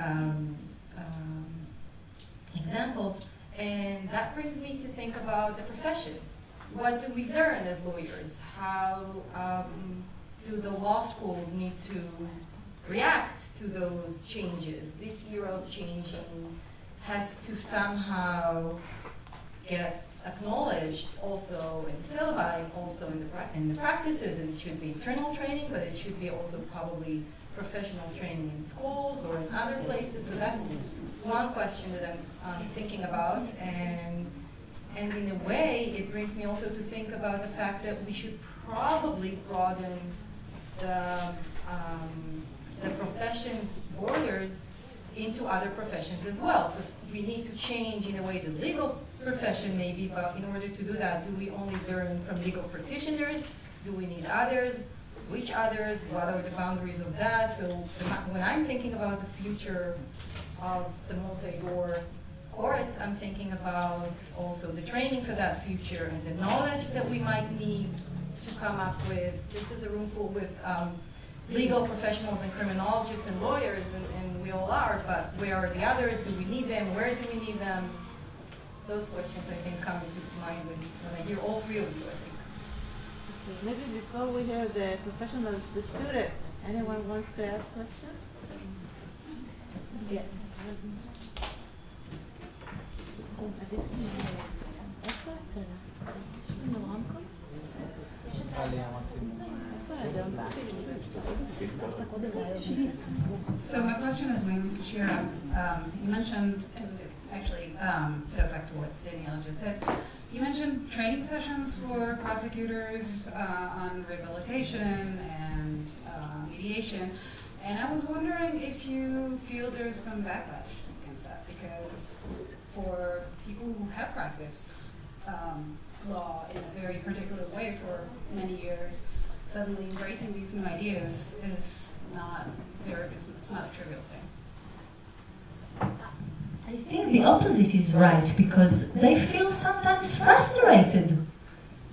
Speaker 6: examples. And that brings me to think about the profession. What do we learn as lawyers? How do the law schools need to react to those changes? This era of changing has to somehow get acknowledged also in the syllabi, also in the practices, and it should be internal training, but it should be also probably professional training in schools or in other places. So that's one question that I'm thinking about, and in a way, it brings me also to think about the fact that we should probably broaden the profession's borders into other professions as well, because we need to change in a way the legal profession maybe, but in order to do that, do we only learn from legal practitioners? Do we need others? Which others? What are the boundaries of that? So when I'm thinking about the future of the multi-door court, I'm thinking about also the training for that future and the knowledge that we might need to come up with. This is a room full with legal professionals and criminologists and lawyers, and we all are, but where are the others? Do we need them? Where do we need them? Those questions, I think, come into mind when I hear all three of you, I think.
Speaker 2: Okay, maybe before we hear the professionals, the students, anyone wants to ask questions? Yes. טוב, עדיף איפה הצלע? יש לנו רמקול?
Speaker 7: So my question is maybe to Shira. You mentioned, and it actually goes back to what Daniela just said, you mentioned training sessions for prosecutors on rehabilitation and mediation, and I was wondering if you feel there's some backlash against that, because for people who have practiced law in a very particular way for many years, suddenly embracing these new ideas is not very, it's not a trivial thing.
Speaker 5: I think the opposite is right, because they feel sometimes frustrated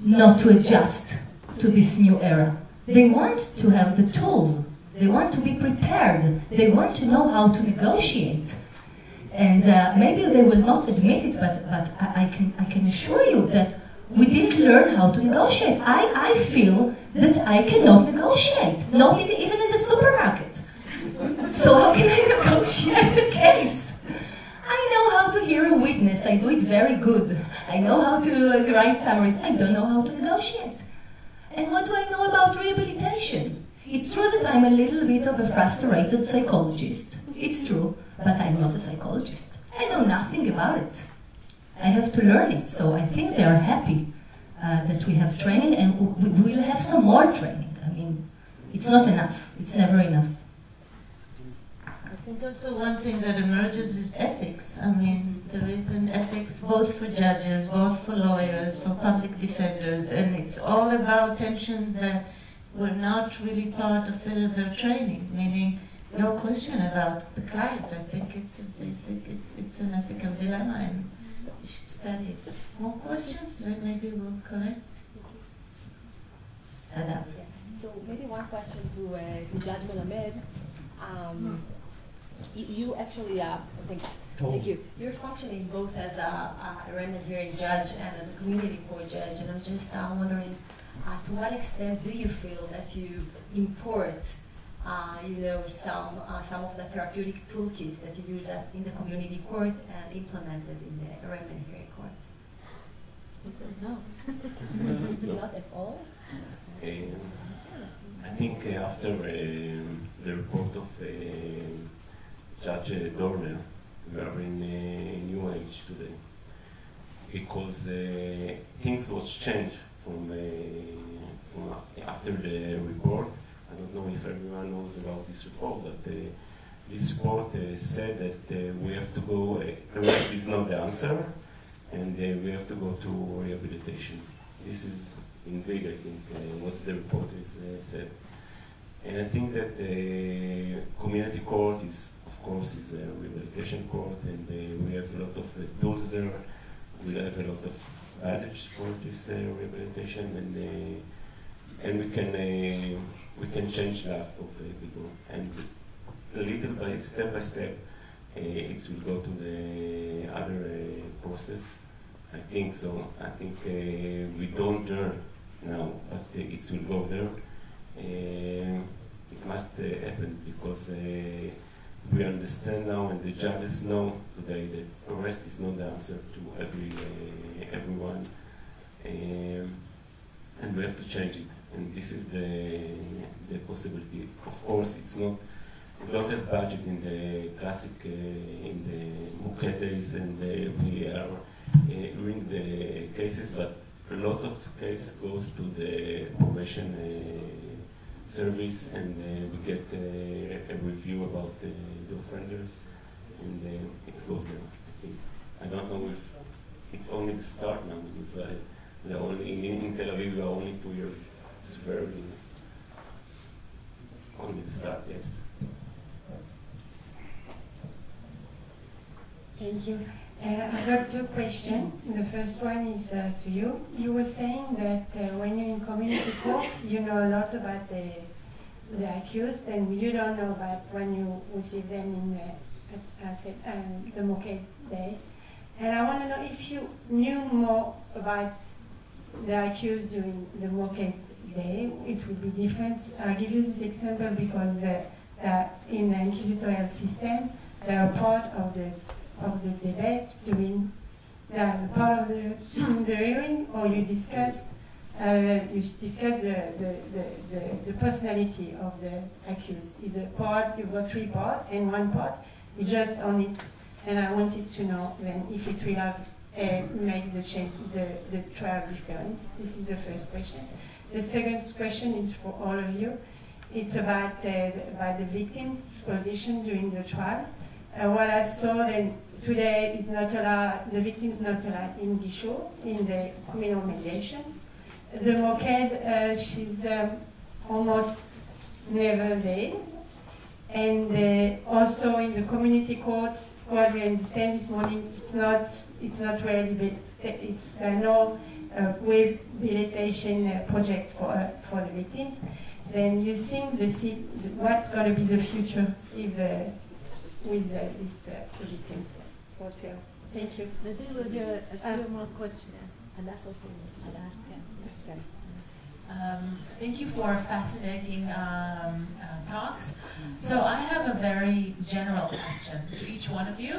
Speaker 5: not to adjust to this new era. They want to have the tools, they want to be prepared, they want to know how to negotiate. And maybe they will not admit it, but I can assure you that we didn't learn how to negotiate. I feel that I cannot negotiate, not even in the supermarket. So how can I negotiate a case? I know how to hear a witness, I do it very good. I know how to write summaries, I don't know how to negotiate. And what do I know about rehabilitation? It's true that I'm a little bit of a frustrated psychologist. It's true, but I'm not a psychologist. I know nothing about it. I have to learn it, so I think they are happy that we have training, and we will have some more training. I mean, it's not enough. It's never enough.
Speaker 1: I think also one thing that emerges is ethics. I mean, there is an ethics both for judges, both for lawyers, for public defenders, and it's all about tensions that were not really part of their training, meaning your question about the client. I think it's a basic, it's an ethical dilemma, and you should study it. More questions? Maybe we'll collect.
Speaker 8: So maybe one question to Judge Melamed. You actually, thank you. You're functioning both as a arraignment hearing judge and as a community court judge, and I'm just wondering, to what extent do you feel that you import, some of the therapeutic toolkits that you use in the community court and implemented in the arraignment hearing court? No. Not at all?
Speaker 3: I think after the report of Judge Dorner, we are in a new age today, because things was changed from after the report. I don't know if everyone knows about this report, but this report said that we have to go, arrest is not the answer, and we have to go to rehabilitation. This is in big, I think, what the report is said. And I think that the community court is, of course, is a rehabilitation court, and we have a lot of tools there. We have a lot of adage for this rehabilitation, and we can change life of people. And little by step, it will go to the other process. I think so. I think we don't learn now, but it will go there. It must happen, because we understand now, and the judges know today, that arrest is not the answer to everyone, and we have to change it. And this is the possibility. Of course, it's not. We don't have budget in the classic, in the Mukhe days, and we are doing the cases, but lots of cases goes to the probation service, and we get a review about the offenders, and it goes there. I think. I don't know if it's only the start now in Israel. In Tel Aviv, we are only 2 years. It's very only the start. Yes.
Speaker 9: Thank you. I've got two questions. The first one is to you. You were saying that when you're in community court, you know a lot about the accused, and you don't know about when you receive them in the Mukhe day. And I want to know if you knew more about the accused during the Mukhe day, it would be different. I'll give you this example because in the inquisitorial system, they are part of the debate during part of the hearing, or you discuss the personality of the accused. Is a part, you've got 3 parts, and 1 part is just on it. And I wanted to know then if it will have make the trial different. This is the first question. The second question is for all of you. It's about the victim's position during the trial. What I saw then today is not allowed, the victim is not allowed in Judicial, in the criminal mediation. The Moked, she's almost never there. And also in the community courts, what we understand this morning, it's not really, it's no rehabilitation project for the victims. Then you think what's going to be the future if, with these victims? Thank you.
Speaker 2: Maybe we'll hear a few more questions.
Speaker 8: And that's also what I'd ask.
Speaker 10: Thank you for fascinating talks. So I have a very general question to each one of you.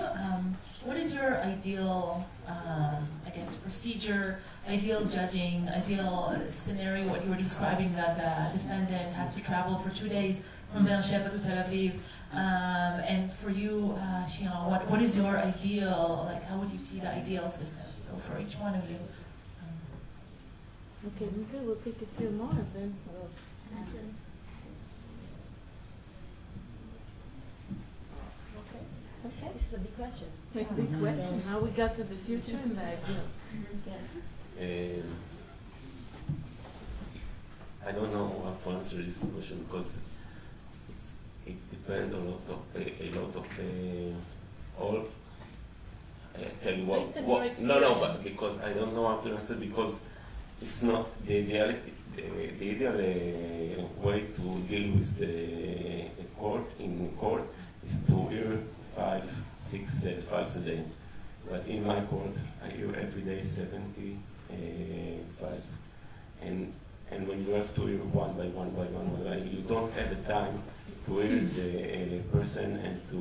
Speaker 10: What is your ideal, I guess, procedure, ideal judging, ideal scenario, what you were describing, that the defendant has to travel for 2 days from Beersheba to Tel Aviv? And for you, Shiran, what is your ideal, like how would you see the ideal system? So for each one of you.
Speaker 2: Okay, maybe we'll take a few more and then we'll answer.
Speaker 8: Okay, this is a big question.
Speaker 2: Big question. Now we got to the future and the ideal.
Speaker 8: Yes.
Speaker 3: I don't know how to answer this question because it depends a lot of all. I tell you what but because I don't know how to answer because it's not the ideal way to deal with the court in court is to hear 5, 6 files a day. But in my court, I hear every day 70 files, and when you have to hear one by one, you don't have the time to hear the person and to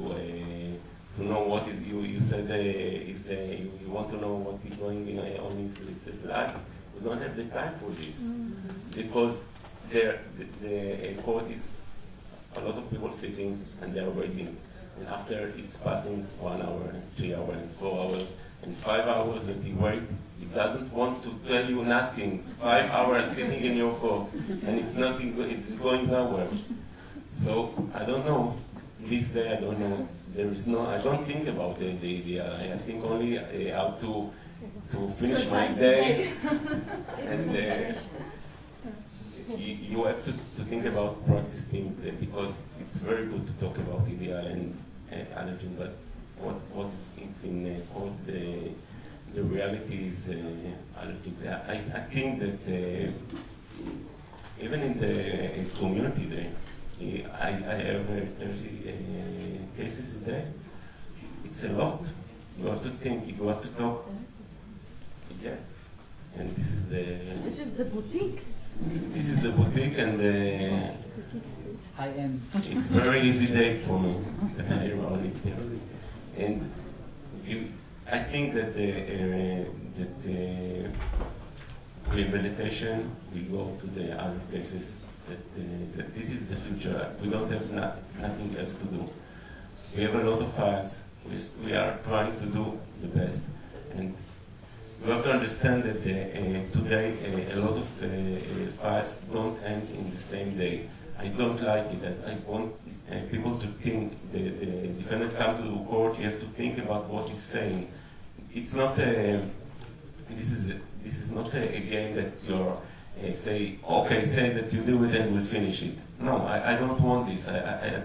Speaker 3: know what is you said you want to know what is going on in his life. We don't have the time for this because the court is a lot of people sitting and they are waiting, and after it's passing 1 hour, and 3 hours, and 4 hours, and 5 hours that he wait, he doesn't want to tell you nothing. 5 hours sitting in your court, and it's nothing. It's going nowhere. So I don't know. This day I don't know. There is no. I don't think about the idea. I think only how to finish my day, and you have to think about practice things because it's very good to talk about ideal and other things, but what is in court, the reality is other things. I think that even in the community there, I have 30 cases a day. It's a lot. You have to think. If you have to talk, yes. And this is the
Speaker 2: boutique.
Speaker 3: This is the boutique and the
Speaker 4: high end.
Speaker 3: It's very easy date for me that I run it there. And I think that rehabilitation will go to the other places. That this is the future. We don't have nothing else to do. We have a lot of files. We are trying to do the best. And you have to understand that today a lot of files don't end in the same day. I don't like it. I want people to think. The defendant come to the court. You have to think about what he's saying. It's not a. This is not a game that you're say that you do it and we'll finish it. No, I don't want this. I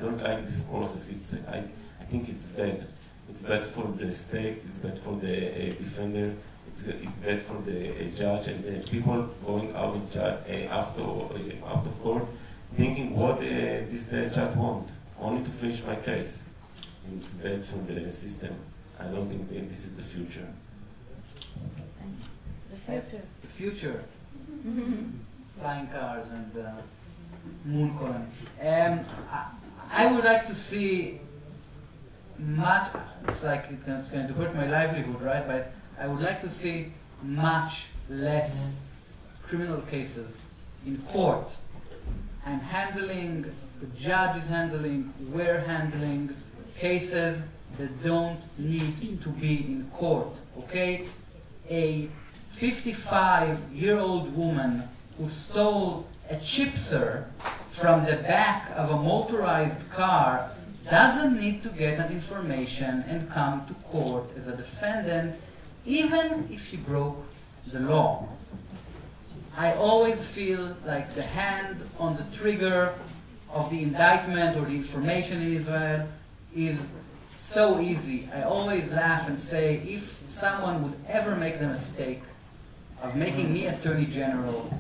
Speaker 3: don't like this process. I think it's bad. It's bad for the state, it's bad for the defender, it's bad for the judge and the people going out of court thinking what this judge want, only to finish my case. And it's bad for the system. I don't think that this is the future.
Speaker 2: The future.
Speaker 4: The future. Flying cars and moon colony. I would like to see much, it's like it's going to hurt my livelihood, right? But I would like to see much less criminal cases in court. I'm handling, the judge is handling, we're handling cases that don't need to be in court, okay? A 55-year-old woman who stole a chipser from the back of a motorized car doesn't need to get an information and come to court as a defendant, even if she broke the law. I always feel like the hand on the trigger of the indictment or the information in Israel is so easy. I always laugh and say, if someone would ever make the mistake of making me Attorney General,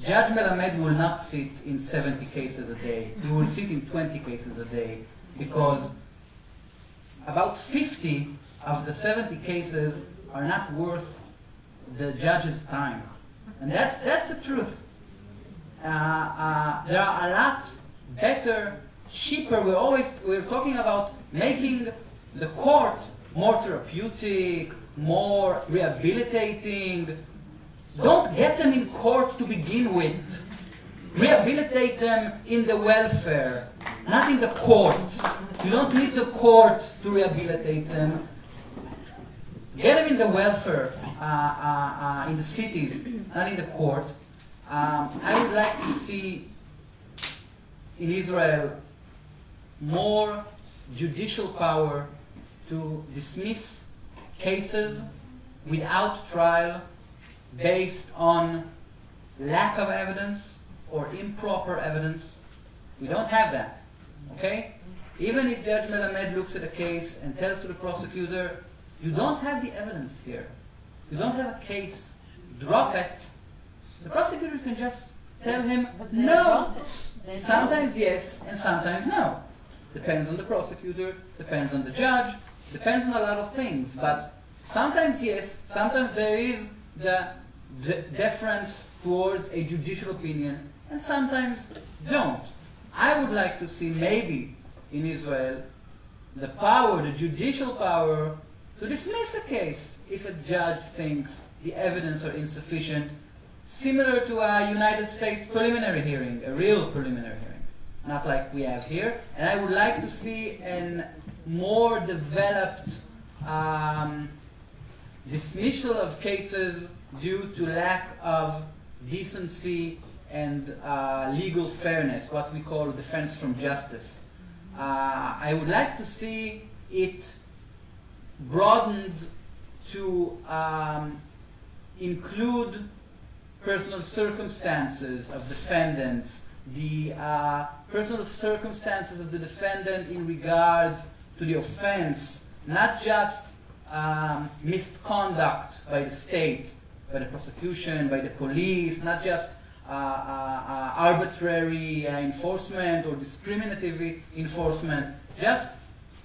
Speaker 4: Judge Melamed will not sit in 70 cases a day. He will sit in 20 cases a day, because about 50 of the 70 cases are not worth the judge's time. And that's the truth. There are a lot better, cheaper. We're talking about making the court more therapeutic, more rehabilitating. Don't get them in court to begin with. Rehabilitate them in the welfare, not in the court. You don't need the court to rehabilitate them. Get them in the welfare, in the cities, not in the court. I would like to see in Israel more judicial power to dismiss cases without trial based on lack of evidence or improper evidence. We don't have that, okay? Even if Judge Melamed looks at a case and tells to the prosecutor, you don't have the evidence here. You don't have a case. Drop it. The prosecutor can just tell him no. Sometimes yes, and sometimes no. Depends on the prosecutor, depends on the judge, depends on a lot of things. But sometimes yes, sometimes there is the deference towards a judicial opinion, and sometimes don't. I would like to see maybe in Israel the power, the judicial power, to dismiss a case if a judge thinks the evidence are insufficient, similar to a United States preliminary hearing, a real preliminary hearing, not like we have here. And I would like to see a more developed dismissal of cases due to lack of decency and legal fairness, what we call defense from justice. I would like to see it broadened to include personal circumstances of defendants, the personal circumstances of the defendant in regard to the offense, not just misconduct by the state, by the prosecution, by the police, not just arbitrary enforcement or discriminative enforcement, just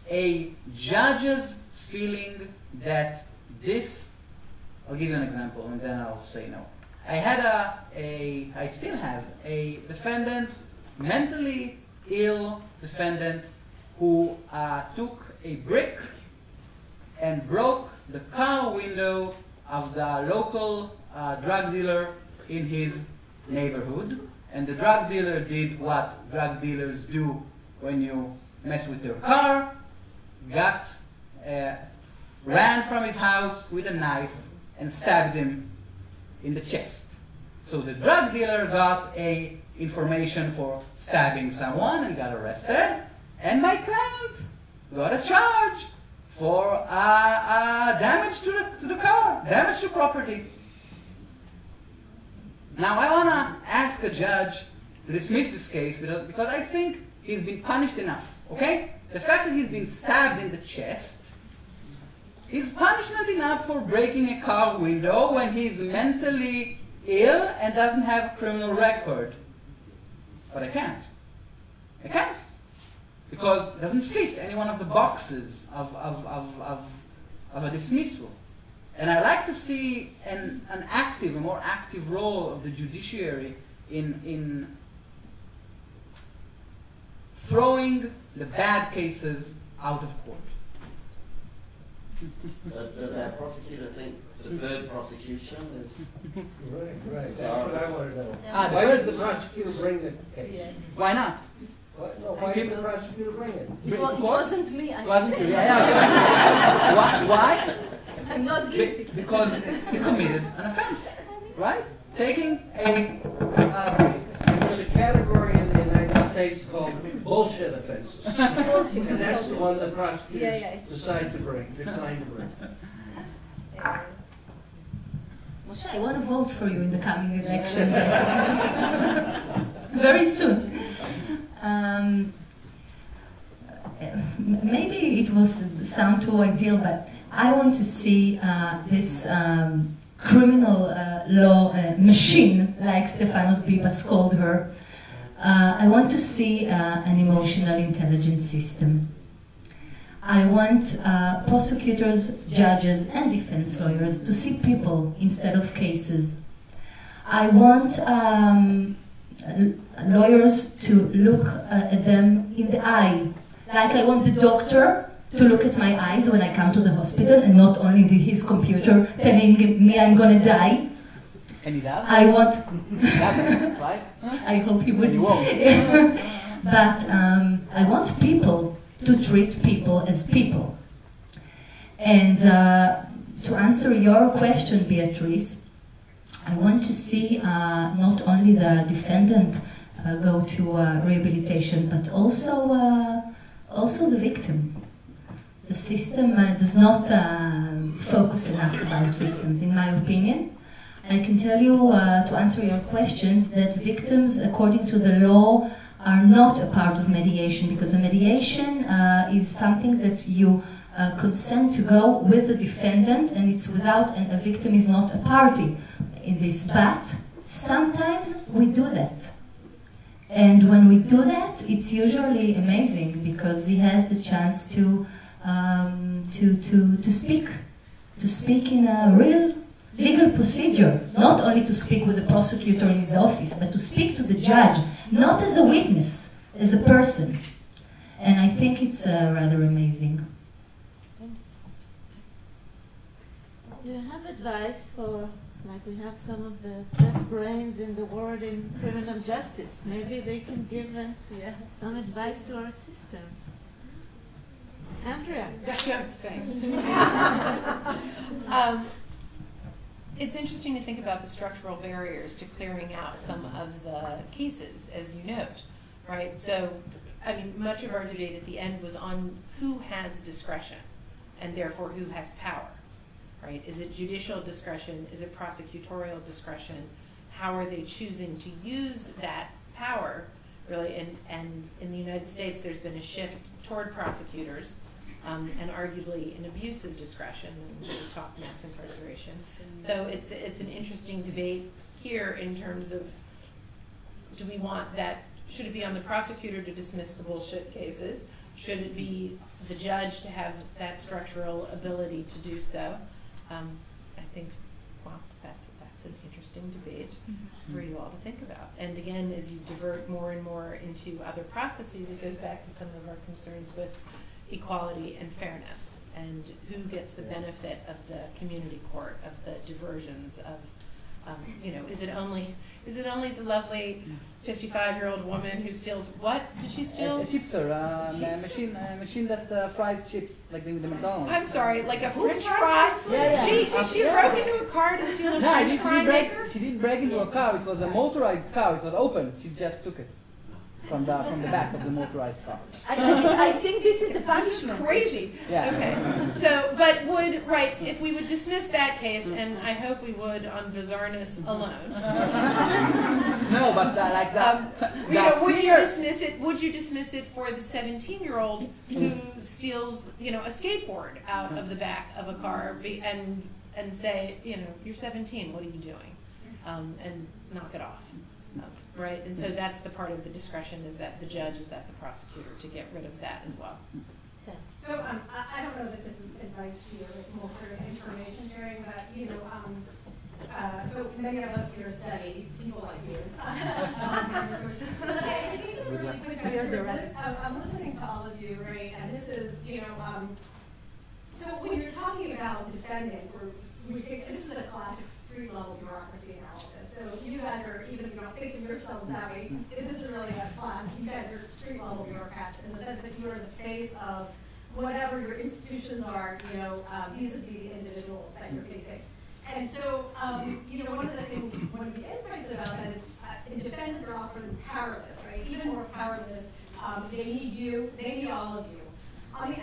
Speaker 4: a judge's feeling that this, I'll give you an example and then I'll say no. I had I still have a defendant, mentally ill defendant, who took a brick and broke the car window of the local drug dealer in his neighborhood. And the drug dealer did what drug dealers do when you mess with their car, ran from his house with a knife and stabbed him in the chest. So the drug dealer got information for stabbing someone and got arrested, and my client got a charge for damage to the car, damage to property. Now I want to ask a judge to dismiss this case because I think he's been punished enough, okay? The fact that he's been stabbed in the chest is punishment enough for breaking a car window when he's mentally ill and doesn't have a criminal record. But I can't. I can't. Because it doesn't fit any one of the boxes of a dismissal. And I like to see a more active role of the judiciary in throwing the bad cases out of court.
Speaker 11: Does that prosecutor think deferred prosecution is...
Speaker 12: Right. That's what I want to know.
Speaker 4: Why
Speaker 12: did the prosecutor bring the case?
Speaker 8: Yes.
Speaker 4: Why not?
Speaker 12: Why did the prosecutor bring it?
Speaker 8: It wasn't me.
Speaker 4: It wasn't you. Yeah. Why?
Speaker 8: I'm not guilty.
Speaker 4: Because you committed an offense, right? Taking a...
Speaker 12: There's a category in the United States called bullshit offenses.
Speaker 8: Bullshit.
Speaker 12: And that's the one the prosecutors decline to bring.
Speaker 5: Moshe, I want to vote for you in the coming elections. Very soon. Maybe it will sound too ideal, but I want to see this criminal law machine, like Stefanos Bibas called her. I want to see an emotional intelligence system. I want prosecutors, judges, and defense lawyers to see people instead of cases. I want lawyers to look at them in the eye. Like I want the doctor to look at my eyes when I come to the hospital and not only his computer telling me I'm going to die.
Speaker 4: And he does?
Speaker 5: I want...
Speaker 4: He doesn't, right?
Speaker 5: I hope he would.
Speaker 4: And he won't.
Speaker 5: But I want people to treat people as people. And to answer your question, Beatrice, I want to see not only the defendant go to rehabilitation, but also the victim. The system does not focus enough about victims, in my opinion. I can tell you, to answer your questions, that victims, according to the law, are not a part of mediation, because a mediation is something that you consent to go with the defendant, and it's without, and a victim is not a party in this. But sometimes we do that. And when we do that, it's usually amazing, because he has the chance to speak in a real legal procedure, not only to speak with the prosecutor in his office, but to speak to the judge, not as a witness, as a person. And I think it's rather amazing.
Speaker 2: Do you have advice for, like we have some of the best brains in the world in criminal justice, maybe they can give some advice to our system? Andrea.
Speaker 13: Thanks. It's interesting to think about the structural barriers to clearing out some of the cases, as you note, right? So, I mean, much of our debate at the end was on who has discretion and therefore who has power, right? Is it judicial discretion? Is it prosecutorial discretion? How are they choosing to use that power, really? And in the United States, there's been a shift toward prosecutors, and arguably an abuse of discretion when we talk mass incarceration. So it's an interesting debate here in terms of, do we want that, should it be on the prosecutor to dismiss the bullshit cases? Should it be the judge to have that structural ability to do so? I think, well, that's an interesting debate for you all to think about. And again, as you divert more and more into other processes, it goes back to some of our concerns with equality and fairness, and who gets the benefit of the community court, of the diversions of, you know, is it only the lovely 55-year-old woman who steals, what did she steal?
Speaker 4: A chipser, machine that fries chips, like the McDonald's.
Speaker 13: I'm sorry, like a French fry? She broke into a car to steal a French fry maker?
Speaker 4: She didn't break into a car, it was a motorized car, it was open, she just took it from the back of the motorized car.
Speaker 8: I think this is the punishment.
Speaker 13: This is crazy.
Speaker 4: Yeah.
Speaker 13: Okay. So, but if we would dismiss that case, and I hope we would on bizarreness alone.
Speaker 4: No, but like that.
Speaker 13: You know, would you dismiss it for the 17-year-old who steals, you know, a skateboard out of the back of a car and say, you know, you're 17, what are you doing? And knock it off. Right, and so that's the part of the discretion, is that the judge, is that the prosecutor, to get rid of that as well.
Speaker 14: So I don't know that this is advice to you, it's more sort of information sharing, but you know, so many of us here study, people like you. I think a really quick I'm listening to all of you, right? And this is, so when you're talking about defendants, this is a classic street-level bureaucracy analysis. So you guys are, even if you don't think of yourselves that way, this is really a class. You guys are street-level bureaucrats in the sense that you are the face of whatever your institutions are, vis-a-vis the individuals that you're facing. And so, one of the insights about that is defendants are often powerless, right? Even more powerless. They need you, they need all of you.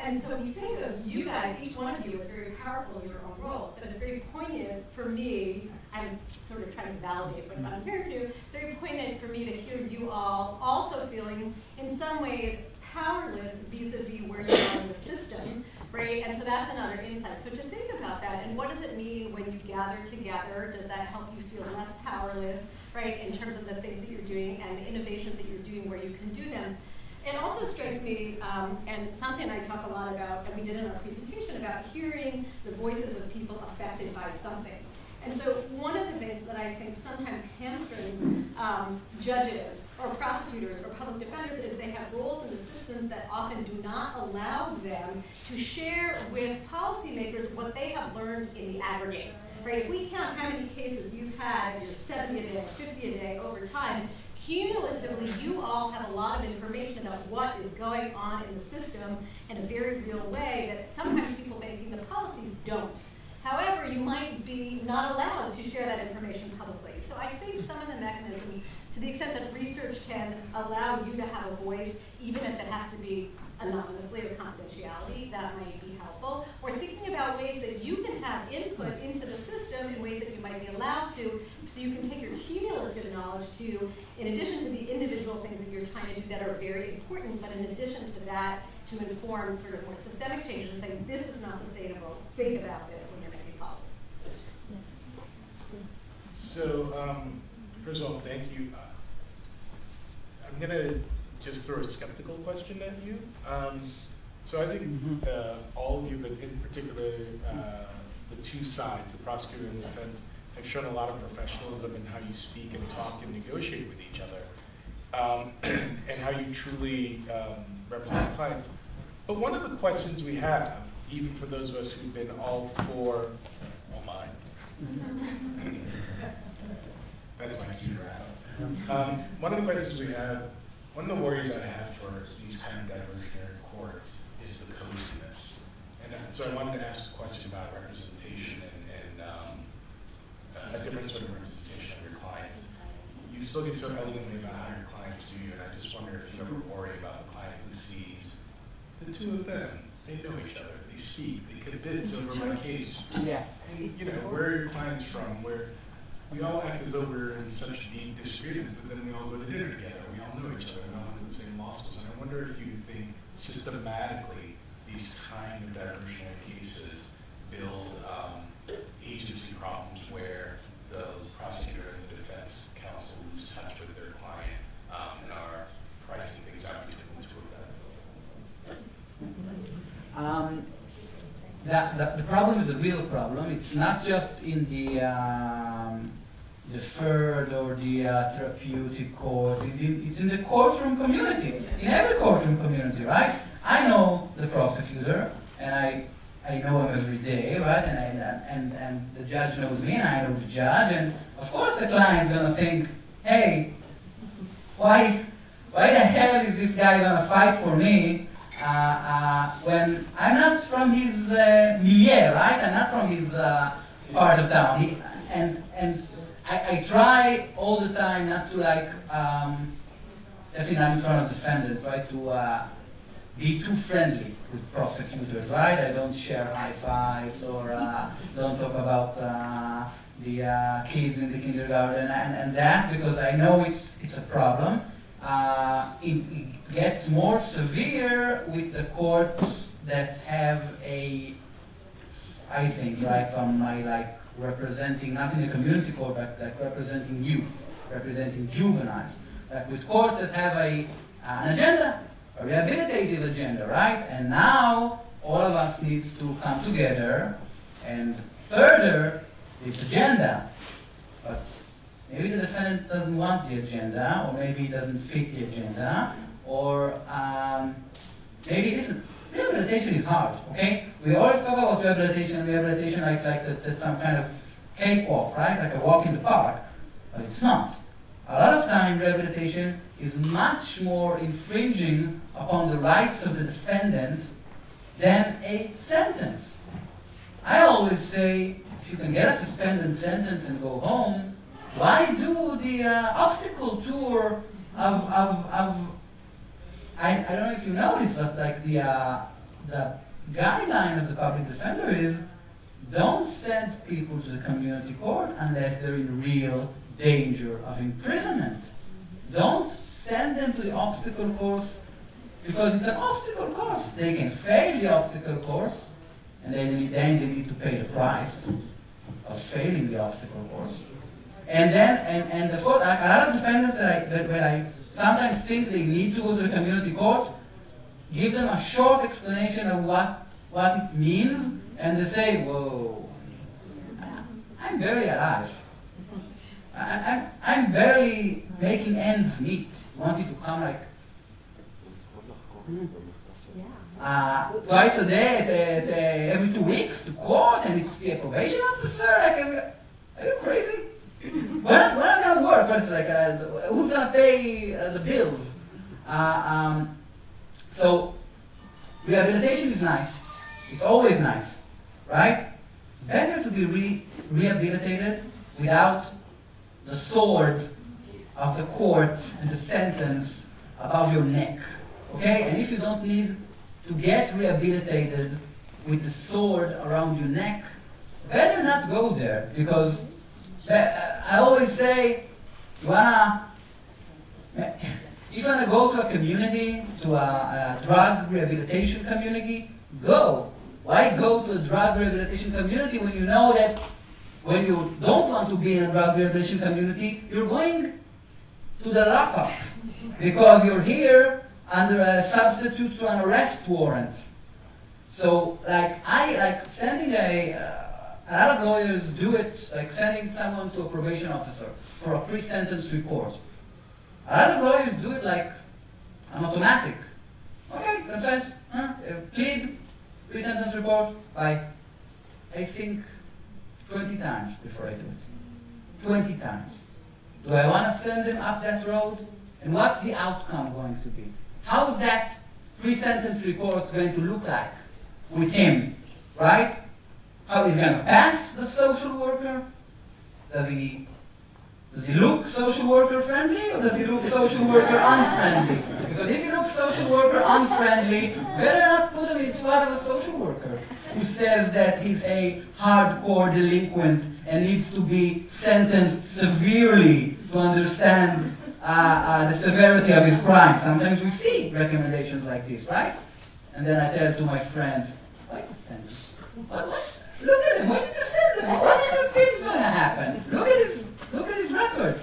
Speaker 14: And so when you think of you guys, each one of you is very powerful in your own roles, but it's very poignant for me, I'm sort of trying to validate what I'm hearing you, very poignant for me to hear you all also feeling, in some ways, powerless vis-a-vis where you are in the system, right? And so that's another insight. So to think about that, and what does it mean when you gather together? Does that help you feel less powerless, right, in terms of the things that you're doing and the innovations that you're doing where you can do them? It also strikes me, and something I talk a lot about, and we did in our presentation, about hearing the voices of people affected by something. And so one of the things that I think sometimes hamstrings judges or prosecutors or public defenders is they have roles in the system that often do not allow them to share with policymakers what they have learned in the aggregate. Right? If we count how many cases you've had, you're 70 a day or 50 a day over time, cumulatively, you all have a lot of information about what is going on in the system in a very real way that sometimes people making the policies don't. However, you might be not allowed to share that information publicly. So I think some of the mechanisms, to the extent that research can allow you to have a voice, even if it has to be anonymously or confidentiality, that might be helpful. Or thinking about ways that you can have input into the system in ways that you might be allowed to, so you can take your cumulative knowledge to, in addition to the individual things that you're trying to do that are very important, but in addition to that, to inform sort of more systemic changes and say, this is not sustainable, think about this when you're making policy.
Speaker 15: So, first of all, thank you. I'm going to just throw a skeptical question at you. So I think all of you, but in particular the two sides, the prosecutor and the defense, have shown a lot of professionalism in how you speak and talk and negotiate with each other, and how you truly represent clients. But one of the questions we have, even for those of us who've been all for, oh my, that's my cue rattle. One of the questions we have, one of the worries I have for these kind of diversionary courts is the coziness. And so I wanted to ask a question about representation and a different sort of representation of your clients. You spoke so elegantly about how your clients do you, and I just wonder if you ever worry about the client who sees the two of them. They know each other, they speak, they convince over my case.
Speaker 4: Yeah.
Speaker 15: And, where are your clients from? Where we all act as though we're in such deep disagreement, but then we all go to dinner together. We all know each other. We all have the same law schools. And I wonder if you think systematically these kind of diversionary cases build agency problems where the prosecutor and the defense counsel lose touch with their client and are pricing things out between the two of them.
Speaker 4: The problem is a real problem. It's not just in the deferred or the therapeutic courts. It's in the courtroom community, in every courtroom community, right? I know the prosecutor, and I know him every day, right? And the judge knows me, and I know the judge, and of course the client's gonna think, hey, why the hell is this guy gonna fight for me when I'm not from his milieu, right? I'm not from his part of town. I try all the time not to definitely not in front of defendants, right? To be too friendly with prosecutors, right? I don't share high fives or don't talk about the kids in the kindergarten and that, because I know it's a problem. It gets more severe with the courts that have I think, right, from my representing, not in the community court, but representing youth, representing juveniles. With courts that have an agenda, a rehabilitative agenda, right? And now all of us needs to come together and further this agenda. But maybe the defendant doesn't want the agenda, or maybe it doesn't fit the agenda, or maybe, listen, rehabilitation is hard, okay? We always talk about rehabilitation like it's some kind of cakewalk, right? Like a walk in the park, but it's not. A lot of time, rehabilitation is much more infringing upon the rights of the defendant than a sentence. I always say, if you can get a suspended sentence and go home, why do the obstacle tour of I don't know if you know this, but like the guideline of the public defender is don't send people to the community court unless they're in real danger of imprisonment. Don't send them to the obstacle course because it's an obstacle course. They can fail the obstacle course and then they need to pay the price of failing the obstacle course. And then, and of course, a lot of defendants when I sometimes think they need to go to the community court, give them a short explanation of what it means, and they say, whoa, I'm barely alive. I'm barely making ends meet. You want me to come like twice a day, every 2 weeks to court and to see a probation officer? Like, are you crazy? When am I going to work? It's like, who's going to pay the bills? So rehabilitation is nice. It's always nice, right? Better to be rehabilitated without the sword of the court and the sentence above your neck, okay? And if you don't need to get rehabilitated with the sword around your neck, better not go there, because I always say, if you wanna go to a community, to a drug rehabilitation community, go. Why go to a drug rehabilitation community when you know that when you don't want to be in a drug rehabilitation community, you're going to the lockup because you're here under a substitute to an arrest warrant. So, like sending a lot of lawyers do it, like sending someone to a probation officer for a pre-sentence report. A lot of lawyers do it like an automatic. Okay, confess, plead, pre-sentence report, I think 20 times before I do it. 20 times. Do I want to send them up that road? And what's the outcome going to be? How's that pre-sentence report going to look like with him, right? How is he going to pass the social worker? Does he look social worker friendly, or does he look social worker unfriendly? Because if he looks social worker unfriendly, better not put him in front of a social worker who says that he's a hardcore delinquent and needs to be sentenced severely to understand the severity of his crime. Sometimes we see recommendations like this, right? And then I tell to my friends, why did you send him? What? Look at him. Why did you send him? What did you think is going to happen? Look at his record.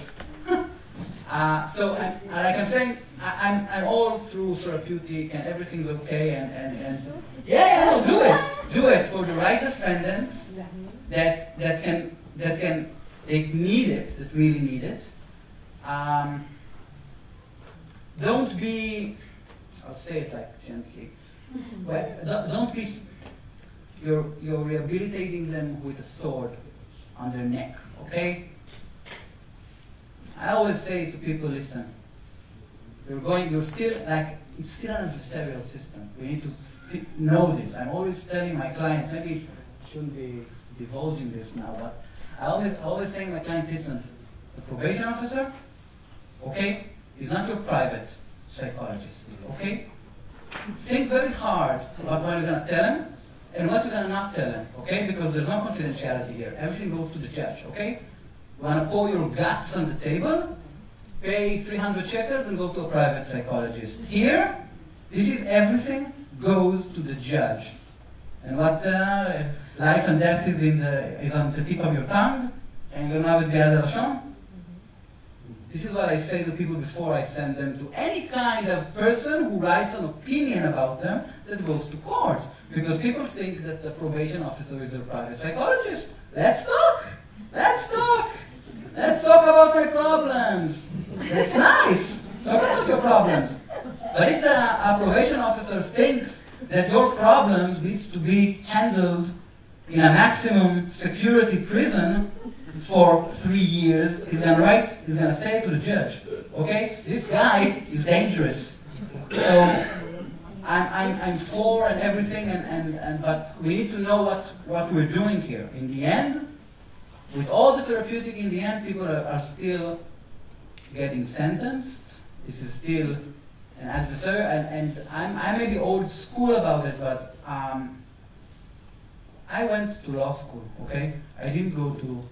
Speaker 4: So, like I'm saying, I'm all through therapeutic and everything's okay and do it for the right defendants that need it, that really need it. Don't be, I'll say it like gently. Well, don't be. You're rehabilitating them with a sword on their neck, okay? I always say to people, listen, you're still, like, it's still an adversarial system. We need to know this. I'm always telling my clients, maybe I shouldn't be divulging this now, but I always saying to my client, listen, the probation officer, okay, is not your private psychologist, okay? Think very hard about what you're going to tell him and what you're going to not tell him, okay? Because there's no confidentiality here. Everything goes to the judge, okay? You want to pour your guts on the table, pay 300 shekels and go to a private psychologist. Here, this is everything goes to the judge. And what life and death is on the tip of your tongue, and you don't have it biad lashon. This is what I say to people before I send them to any kind of person who writes an opinion about them that goes to court. Because people think that the probation officer is a private psychologist. Let's talk. Let's talk. Let's talk about my problems. That's nice. Talk about your problems. But if the probation officer thinks that your problems needs to be handled in a maximum security prison for 3 years, he's gonna say to the judge, okay, this guy is dangerous. So I'm for and everything, but we need to know what we're doing here. In the end, with all the therapeutic, in the end, people are still getting sentenced. This is still an adversary, and I may be old school about it, but I went to law school, okay? I didn't go to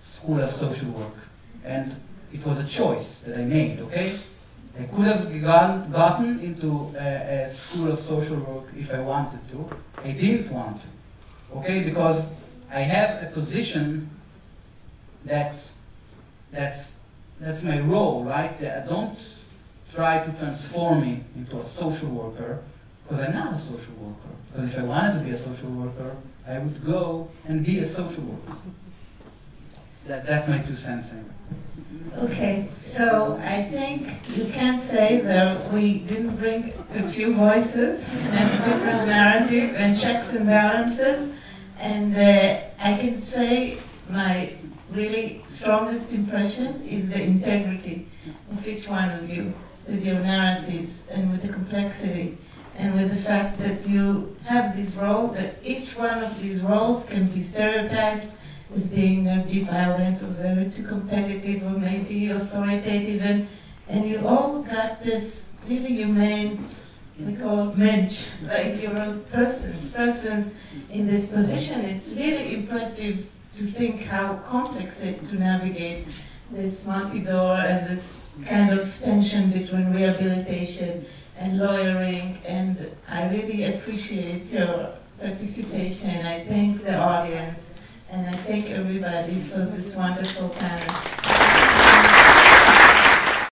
Speaker 4: school of social work, and it was a choice that I made, okay? I could have gotten into a school of social work if I wanted to. I didn't want to, okay? Because I have a position that's my role, right? Don't try to transform me into a social worker, because I'm not a social worker. Because if I wanted to be a social worker, I would go and be a social worker. That's my 2 cents anyway.
Speaker 1: Okay, so I think you can say that we didn't bring a few voices and a different narrative and checks and balances, and I can say my really strongest impression is the integrity of each one of you, with your narratives and with the complexity and with the fact that you have this role, that each one of these roles can be stereotyped as being maybe violent or very too competitive or maybe authoritative, and you all got this really humane, we call it mensch, like you're all persons in this position. It's really impressive to think how complex it to navigate this multi-door and this kind of tension between rehabilitation and lawyering, and I really appreciate your participation. I thank the audience, and I thank everybody for this wonderful panel.